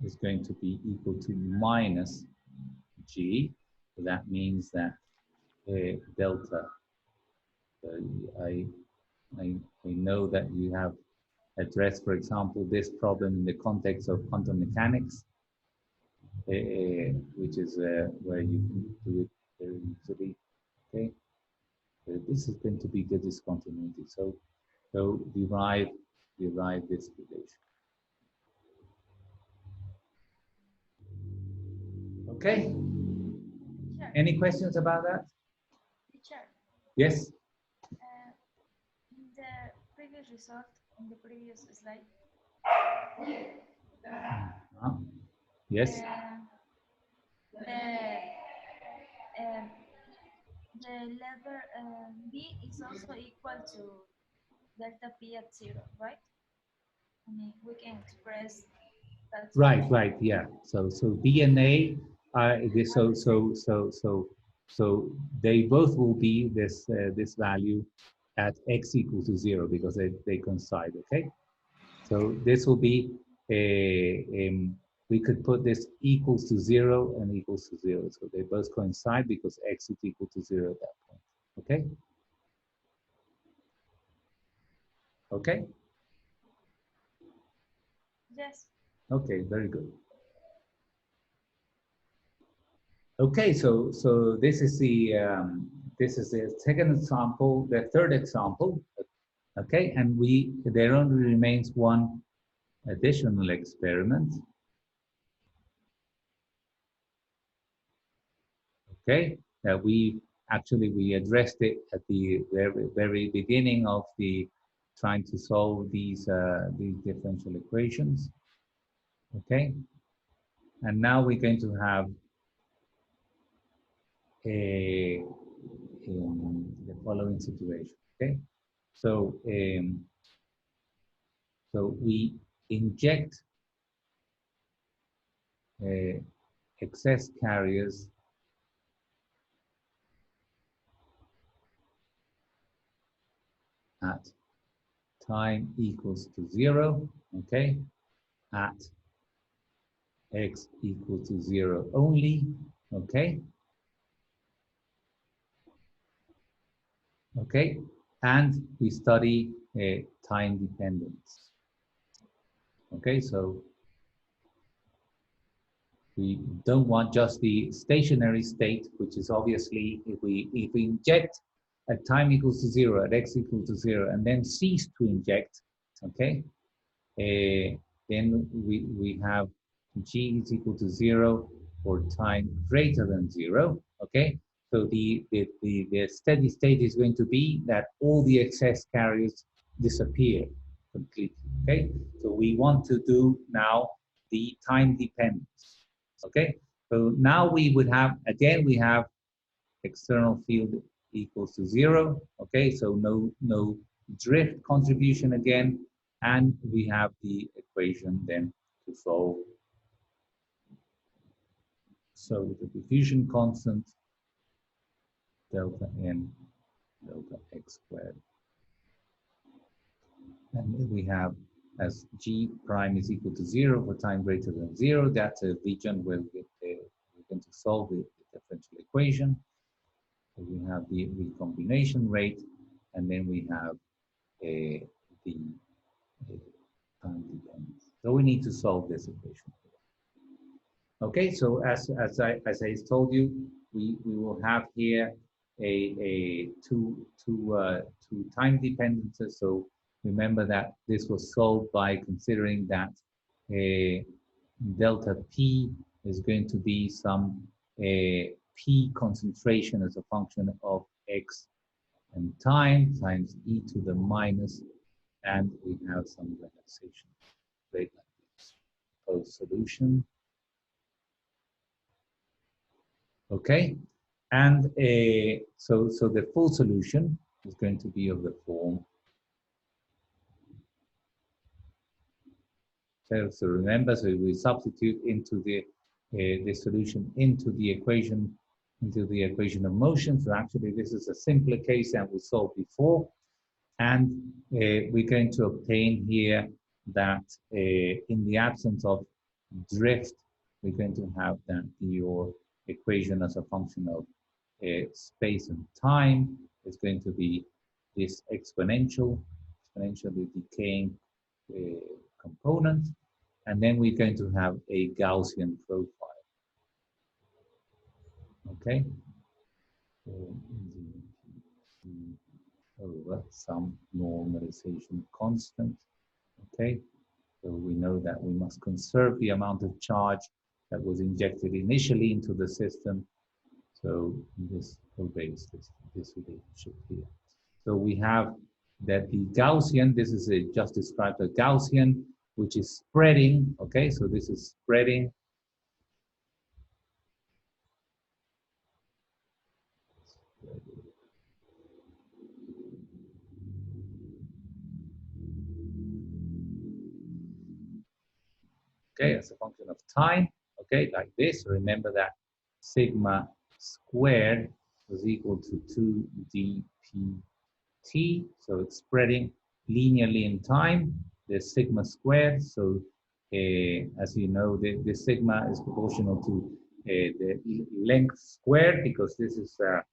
is going to be equal to minus g. So that means that delta, I, I know that you have addressed, for example, this problem in the context of quantum mechanics, which is where you can do it very easily. Okay, so this is going to be the discontinuity. So derive this relation. Okay. Sure. Any questions about that? Teacher, Yes. in the previous result, in the previous slide, Yes. The the letter B is also equal to delta P at 0, right? I mean, we can express that. Right, yeah. So DNA, so they both will be this value at x equals to 0 because they coincide. Okay. So this will be we could put this equals to 0 and equals to 0. So they both coincide because x is equal to 0 at that point. Okay. Okay. Yes. Okay. Very good. Okay, so this is the second example, the third example. Okay, and there only remains one additional experiment. Okay, that we addressed it at the very beginning of the trying to solve these differential equations. Okay, and now we're going to have a the following situation. Okay, so so we inject excess carriers at time equals to 0, okay, at x equal to 0 only, okay, okay, and we study time dependence. Okay, so we don't want just the stationary state, which is obviously if we inject at time equals to 0, at x equals to 0, and then cease to inject, okay, then we have g is equal to 0 for time greater than 0, okay? So the steady state is going to be that all the excess carriers disappear completely, okay? So we want to do now the time dependence, okay? So now we would have, again, we have external field equals to 0, okay? So no drift contribution again, and we have the equation then to solve. So the diffusion constant, delta n, delta x squared. And we have as g prime is equal to 0 for time greater than 0, that's a region where we're going to solve the differential equation. So we have the recombination rate, and then we have the time dependence. So we need to solve this equation. Okay, so as I told you, we will have here two time dependencies. So remember that this was solved by considering that delta p is going to be some p concentration as a function of x and time times e to the minus, and we have some relaxation rate like this. Post solution. Okay, and so the full solution is going to be of the form. So remember, so we substitute into the solution into the equation of motion. So actually, this is a simpler case than we solved before, and we're going to obtain here that in the absence of drift, we're going to have that your equation as a function of space and time is going to be this exponentially decaying component, and then we're going to have a Gaussian profile. Okay, so over some normalization constant. Okay, so we know that we must conserve the amount of charge that was injected initially into the system. So this obeys this relationship here. So we have that the Gaussian, this is just described a Gaussian, which is spreading, okay? So this is spreading. Okay, as a function of time, okay, like this. Remember that sigma squared was equal to 2dpt. So it's spreading linearly in time, the sigma squared. So as you know, the sigma is proportional to the length squared, because this is the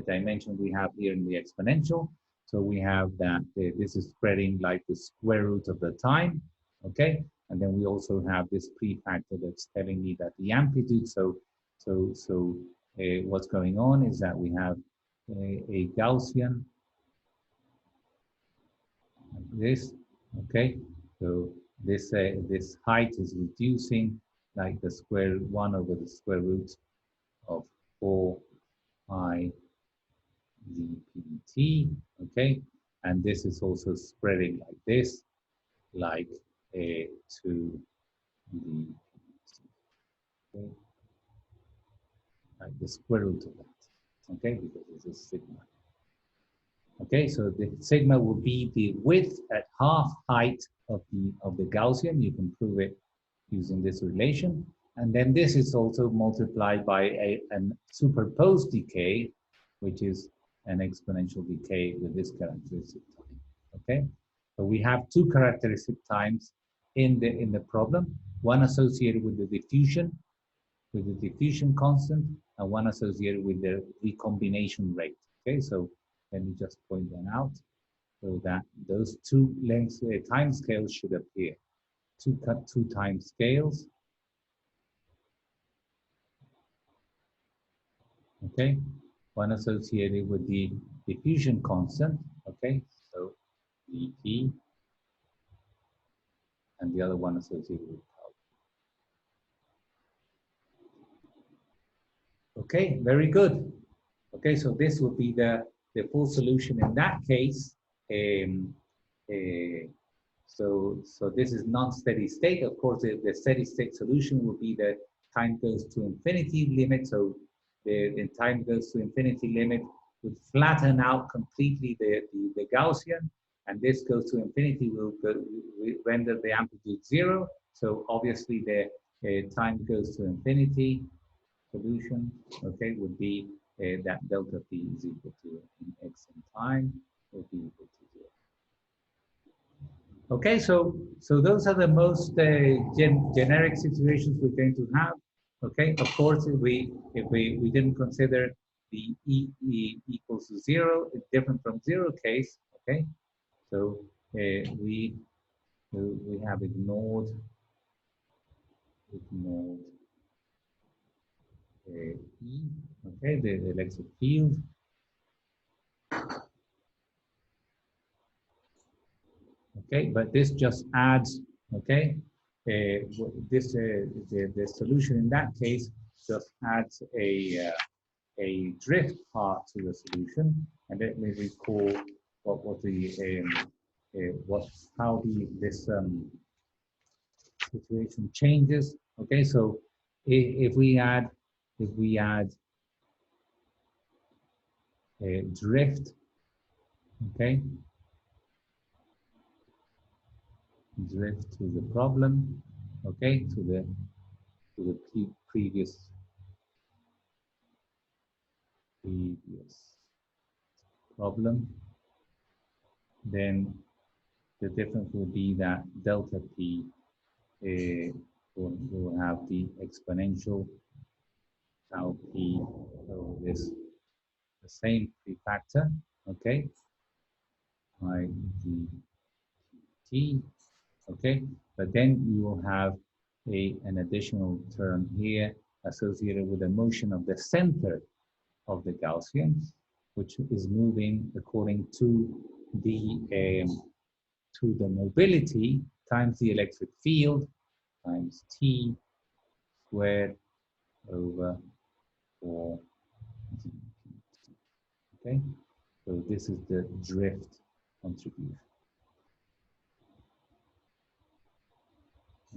dimension we have here in the exponential. So we have that this is spreading like the square root of the time, okay? And then we also have this prefactor that's telling me that the amplitude, what's going on is that we have a Gaussian like this, okay? So this height is reducing like the square 1 over the square root of 4 pi dpt, okay? And this is also spreading like this, like to the, okay? Like the square root of that, okay? Because this is sigma. Okay, so the sigma will be the width at half height of the Gaussian. You can prove it using this relation. And then this is also multiplied by an superposed decay, which is an exponential decay with this characteristic time. Okay, so we have two characteristic times in the problem, one associated with the diffusion constant, and one associated with the recombination rate. Okay, so let me just point them out so that those two lengths time scales should appear. two time scales. Okay, one associated with the diffusion constant. Okay, so dT, and the other one associated with tau. Okay, very good. Okay, so this would be the full solution in that case. Uh, so this is non-steady state. Of course, the steady state solution would be that time goes to infinity limit. So the time goes to infinity limit would flatten out completely the Gaussian, and this goes to infinity will render the amplitude zero. So obviously the time goes to infinity solution, okay, would be that delta p is equal to x in time would be equal to zero. Okay, so those are the most generic situations we're going to have. Okay, of course, if we didn't consider the e equals to zero, it's different from zero case. Okay, so we have ignored E. Okay, the electric field. Okay, but this just adds, okay, the solution in that case just adds a drift part to the solution, and let me recall what the how this situation changes. Okay, so if we add a drift, okay, drift to the problem, okay, to the previous problem, then the difference will be that delta p will have the exponential tau p, so this the same factor, okay, by dt, okay, but then you will have an additional term here associated with the motion of the center of the Gaussian, which is moving according to the mobility times the electric field times t squared over 4. Okay, so this is the drift contribution.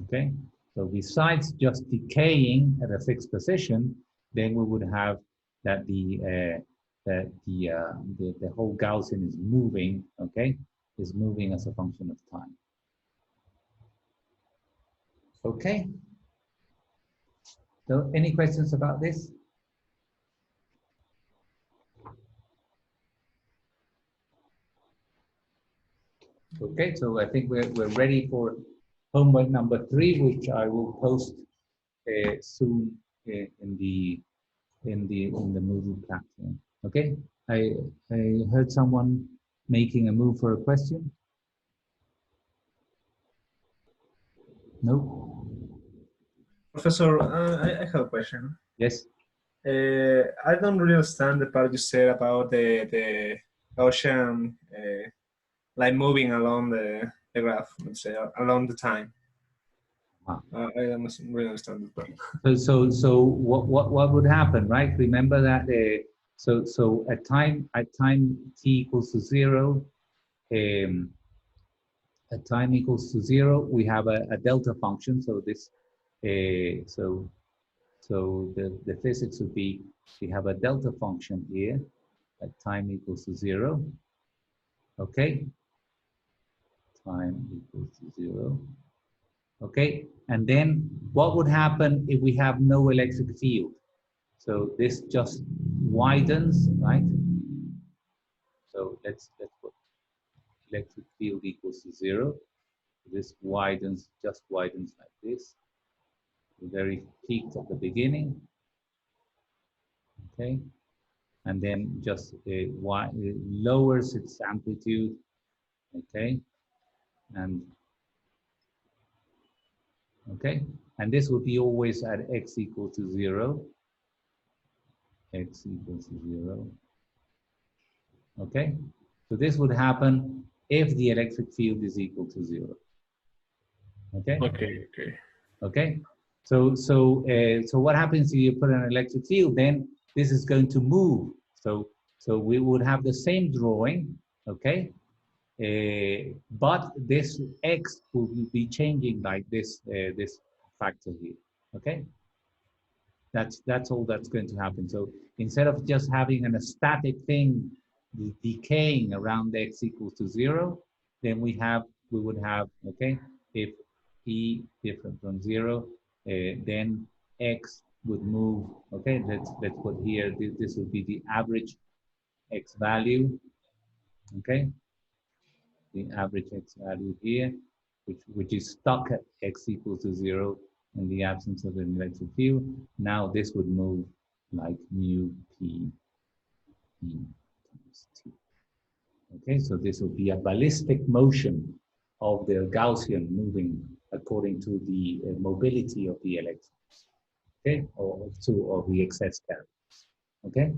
Okay, so besides just decaying at a fixed position, then we would have that the whole Gaussian is moving. Okay, is moving as a function of time. Okay. So, any questions about this? Okay, so I think we're ready for homework number 3, which I will post soon in the Moodle platform. Okay, I heard someone making a move for a question. No. Professor, I have a question. Yes. I don't really understand the part you said about the ocean like moving along the graph, let's say, along the time. I don't really understand the part. So what would happen, right? Remember that so at time t equals to 0, at time equals to 0, we have a delta function. So this so the physics would be we have a delta function here at time equals to 0. Okay, time equals to 0. Okay, and then what would happen if we have no electric field? So this just widens, right? So let's put electric field equals to 0. This widens, just widens like this. The very peaked at the beginning. Okay, and then just lowers its amplitude. Okay, and okay? And this would be always at x equal to 0, x equals to 0, okay? So this would happen if the electric field is equal to 0, okay? Okay. Okay, so what happens if you put an electric field? Then this is going to move. So we would have the same drawing, okay, but this x will be changing like this this factor here, okay. That's all that's going to happen. So instead of just having a static thing decaying around x equals to 0, then we would have, okay, if e different from 0, then x would move. Okay, let's put here, this would be the average x value. Okay, the average x value here, which is stuck at x equals to 0 in the absence of an electric field. Now this would move like mu p e times t. Okay, so this will be a ballistic motion of the Gaussian moving according to the mobility of the electrons, okay, or of the excess carriers. Okay,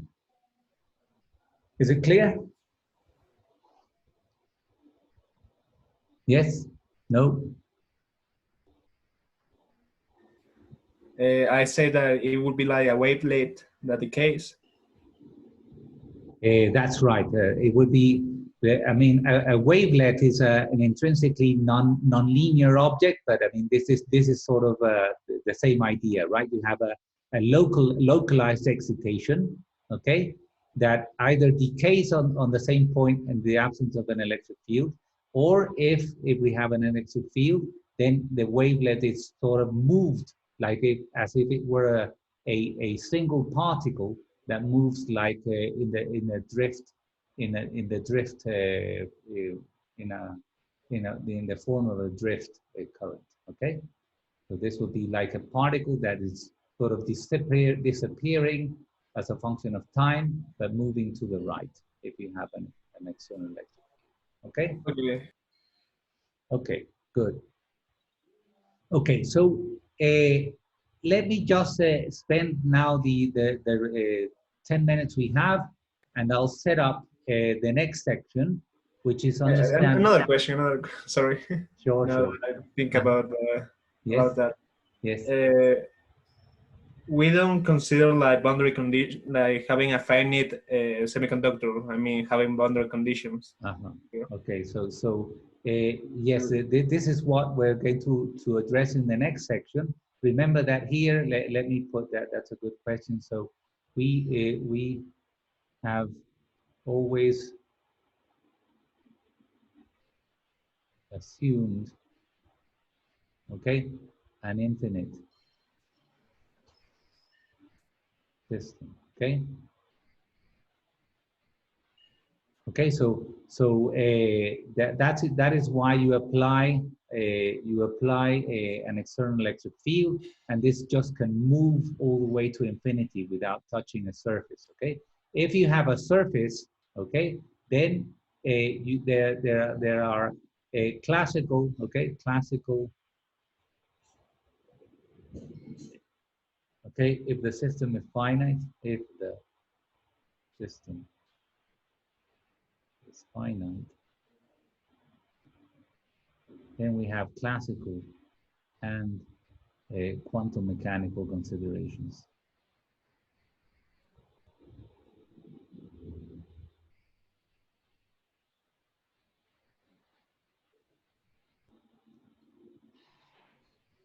is it clear? Yes? No? I say that it would be like a wavelet that decays. That's right. It would be, I mean, a wavelet is an intrinsically non-linear object, but I mean, this is sort of the same idea, right? You have a localized excitation, okay, that either decays on the same point in the absence of an electric field, or if we have an electric field, then the wavelet is sort of moved like as if it were a single particle that moves like in a drift in the form of a drift current. Okay, so this would be like a particle that is sort of disappearing as a function of time, but moving to the right if you have an external electric. Okay. Okay. Okay. Good. Okay. So let me just spend now the 10 minutes we have, and I'll set up the next section, which is understand. Another question. Sorry. Sure, Now sure. that I think about Yes. that. Yes. We don't consider like boundary condition, like having a finite semiconductor. I mean, having boundary conditions. Yeah. Okay. So yes, this is what we're going to address in the next section. Remember that here. Let me put that. That's a good question. So we have always assumed, okay, an infinite system. Okay. Okay. So that is why you apply an external electric field, and this just can move all the way to infinity without touching a surface. Okay. If you have a surface, okay, then there are classical, okay, okay, if the system is finite, if the system is finite, then we have classical and quantum mechanical considerations.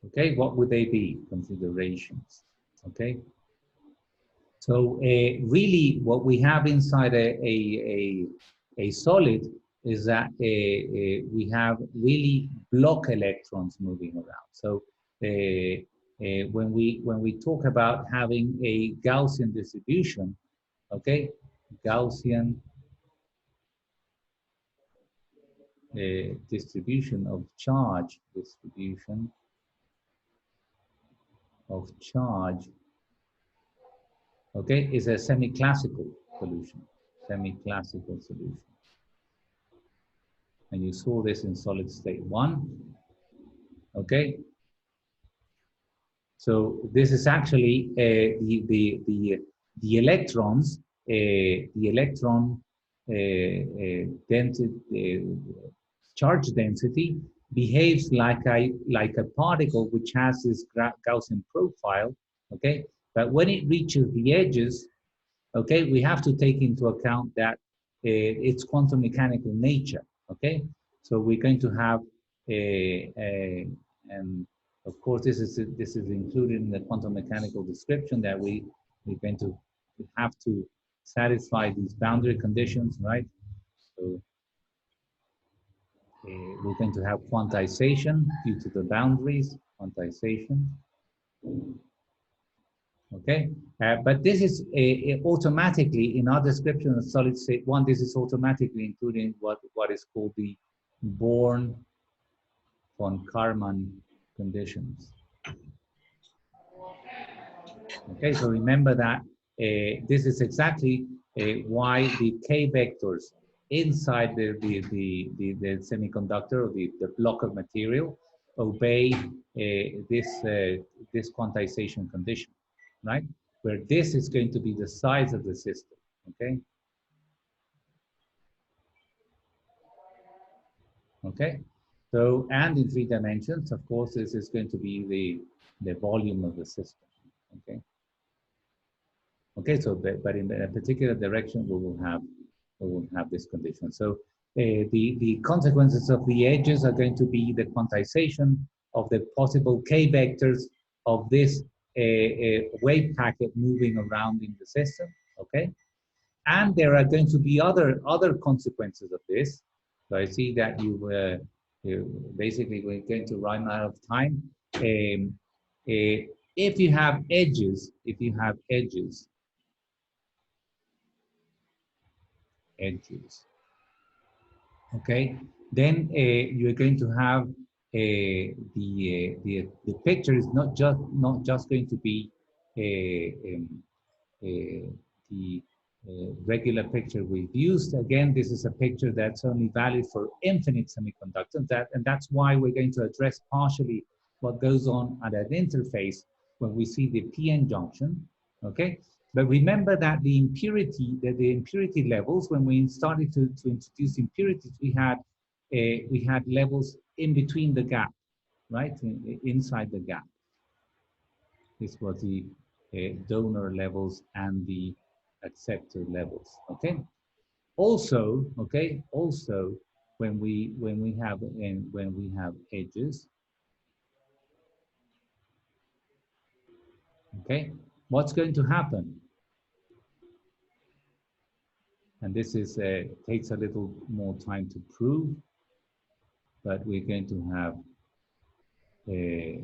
Okay, what would they be? Considerations. Okay, so really what we have inside a solid is that we have really block electrons moving around. So when we talk about having a Gaussian distribution, okay, Gaussian distribution of charge, okay, is a semi-classical solution. And you saw this in solid state 1, okay? So this is actually the electrons, the electron density, charge density behaves like a particle which has this Gaussian profile, okay? But when it reaches the edges, okay, we have to take into account that its quantum mechanical nature, okay? So we're going to have and of course this is included in the quantum mechanical description that we're going to have to satisfy these boundary conditions, right? So we're going to have quantization due to the boundaries, quantization. Okay, but this is automatically in our description of solid state one. This is automatically including what is called the Born von Karman conditions. Okay, so remember that this is exactly why the K vectors inside the semiconductor or the block of material obey this quantization condition, right? Where this is going to be the size of the system, okay? Okay, so, and in 3 dimensions, of course, this is going to be the volume of the system, okay? Okay, so but in a particular direction, we will have this condition. So the consequences of the edges are going to be the quantization of the possible K vectors of this wave packet moving around in the system. Okay, and there are going to be other consequences of this. So I see that you basically we're going to run out of time. If you have edges, okay, then you're going to have the picture is not just going to be the regular picture we've used. Again, this is a picture that's only valid for infinite semiconductors. And that's why we're going to address partially what goes on at an interface when we see the p-n junction. Okay, but remember that the impurity levels, when we started to introduce impurities, we had levels in between the gap, right, inside the gap. This was the donor levels and the acceptor levels. Okay. Also, okay. Also, when we have edges, okay, what's going to happen? And this is takes a little more time to prove, but we're going to have a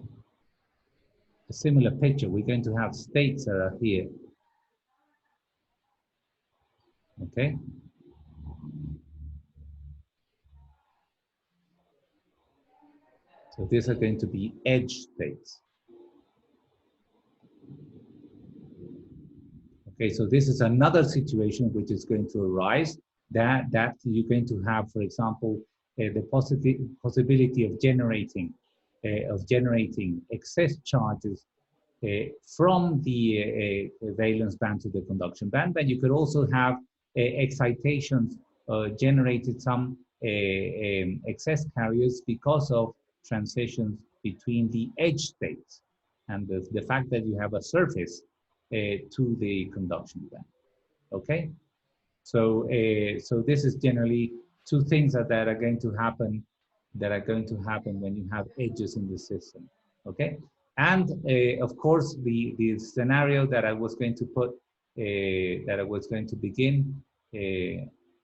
similar picture. We're going to have states that are here. Okay. So these are going to be edge states. Okay, so this is another situation which is going to arise that you're going to have, for example, the possibility of generating excess charges from the valence band to the conduction band, but you could also have excitations generated some excess carriers because of transitions between the edge states and the fact that you have a surface to the conduction band. Okay, so so this is generally two things that are going to happen when you have edges in the system. Okay, and of course the scenario that I was going to put that I was going to begin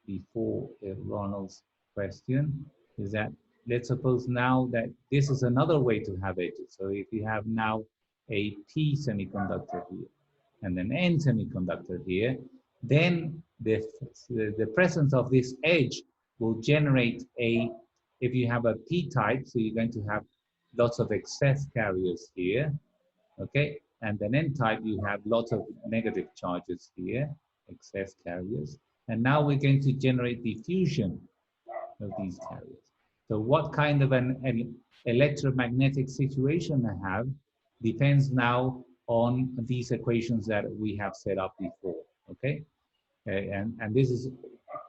before Ronald's question is that let's suppose now that this is another way to have edges. So if you have now a P semiconductor here and an N semiconductor here, then the presence of this edge will generate if you have a p-type, so you're going to have lots of excess carriers here, okay? And then n-type, you have lots of negative charges here, excess carriers. And now we're going to generate diffusion of these carriers. So what kind of an electromagnetic situation I have depends now on these equations that we have set up before, okay? And this is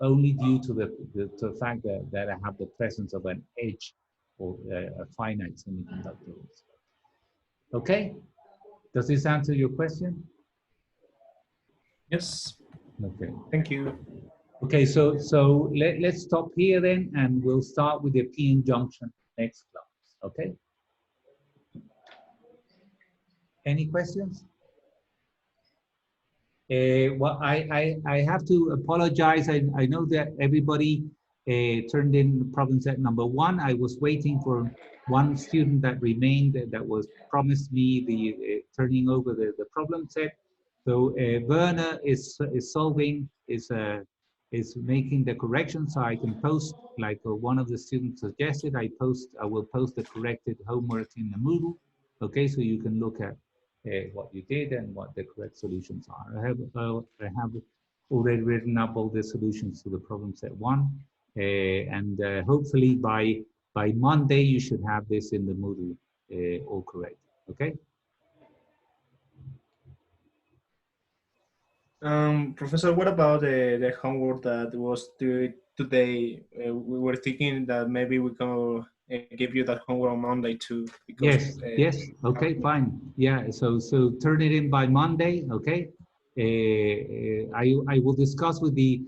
only due to the fact that I have the presence of an edge or a finite semiconductor. Okay? Does this answer your question? Yes. Okay. Thank you. Okay, so let's stop here then, and we'll start with the p-n junction next class. Okay? Any questions? Well, I have to apologize. I know that everybody turned in problem set number 1. I was waiting for one student that remained that was promised me the turning over the problem set. So Werner is solving, is making the correction, so I can post, like one of the students suggested, I will post the corrected homework in the Moodle. Okay, so you can look at what you did and what the correct solutions are. I have already written up all the solutions to the problem set 1, and hopefully by Monday you should have this in the Moodle all correct. Okay. Professor, what about the homework that was due today? We were thinking that maybe we can give you that homework on Monday too. Because, Yes. Okay, fine. Yeah. So turn it in by Monday. Okay. I will discuss with the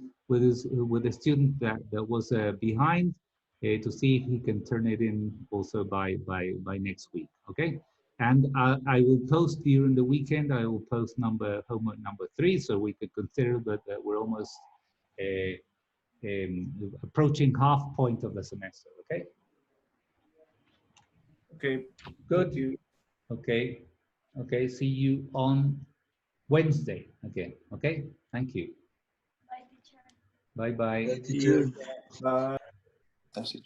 student that was behind to see if he can turn it in also by next week. Okay. And I will post during the weekend. I will post homework number 3, so we could consider that we're almost approaching half point of the semester. Okay. okay. Good. Thank you. Okay. Okay. See you on Wednesday again. Okay. Thank you. Bye, teacher. Bye bye. Bye, See you. teacher. Bye. That's it.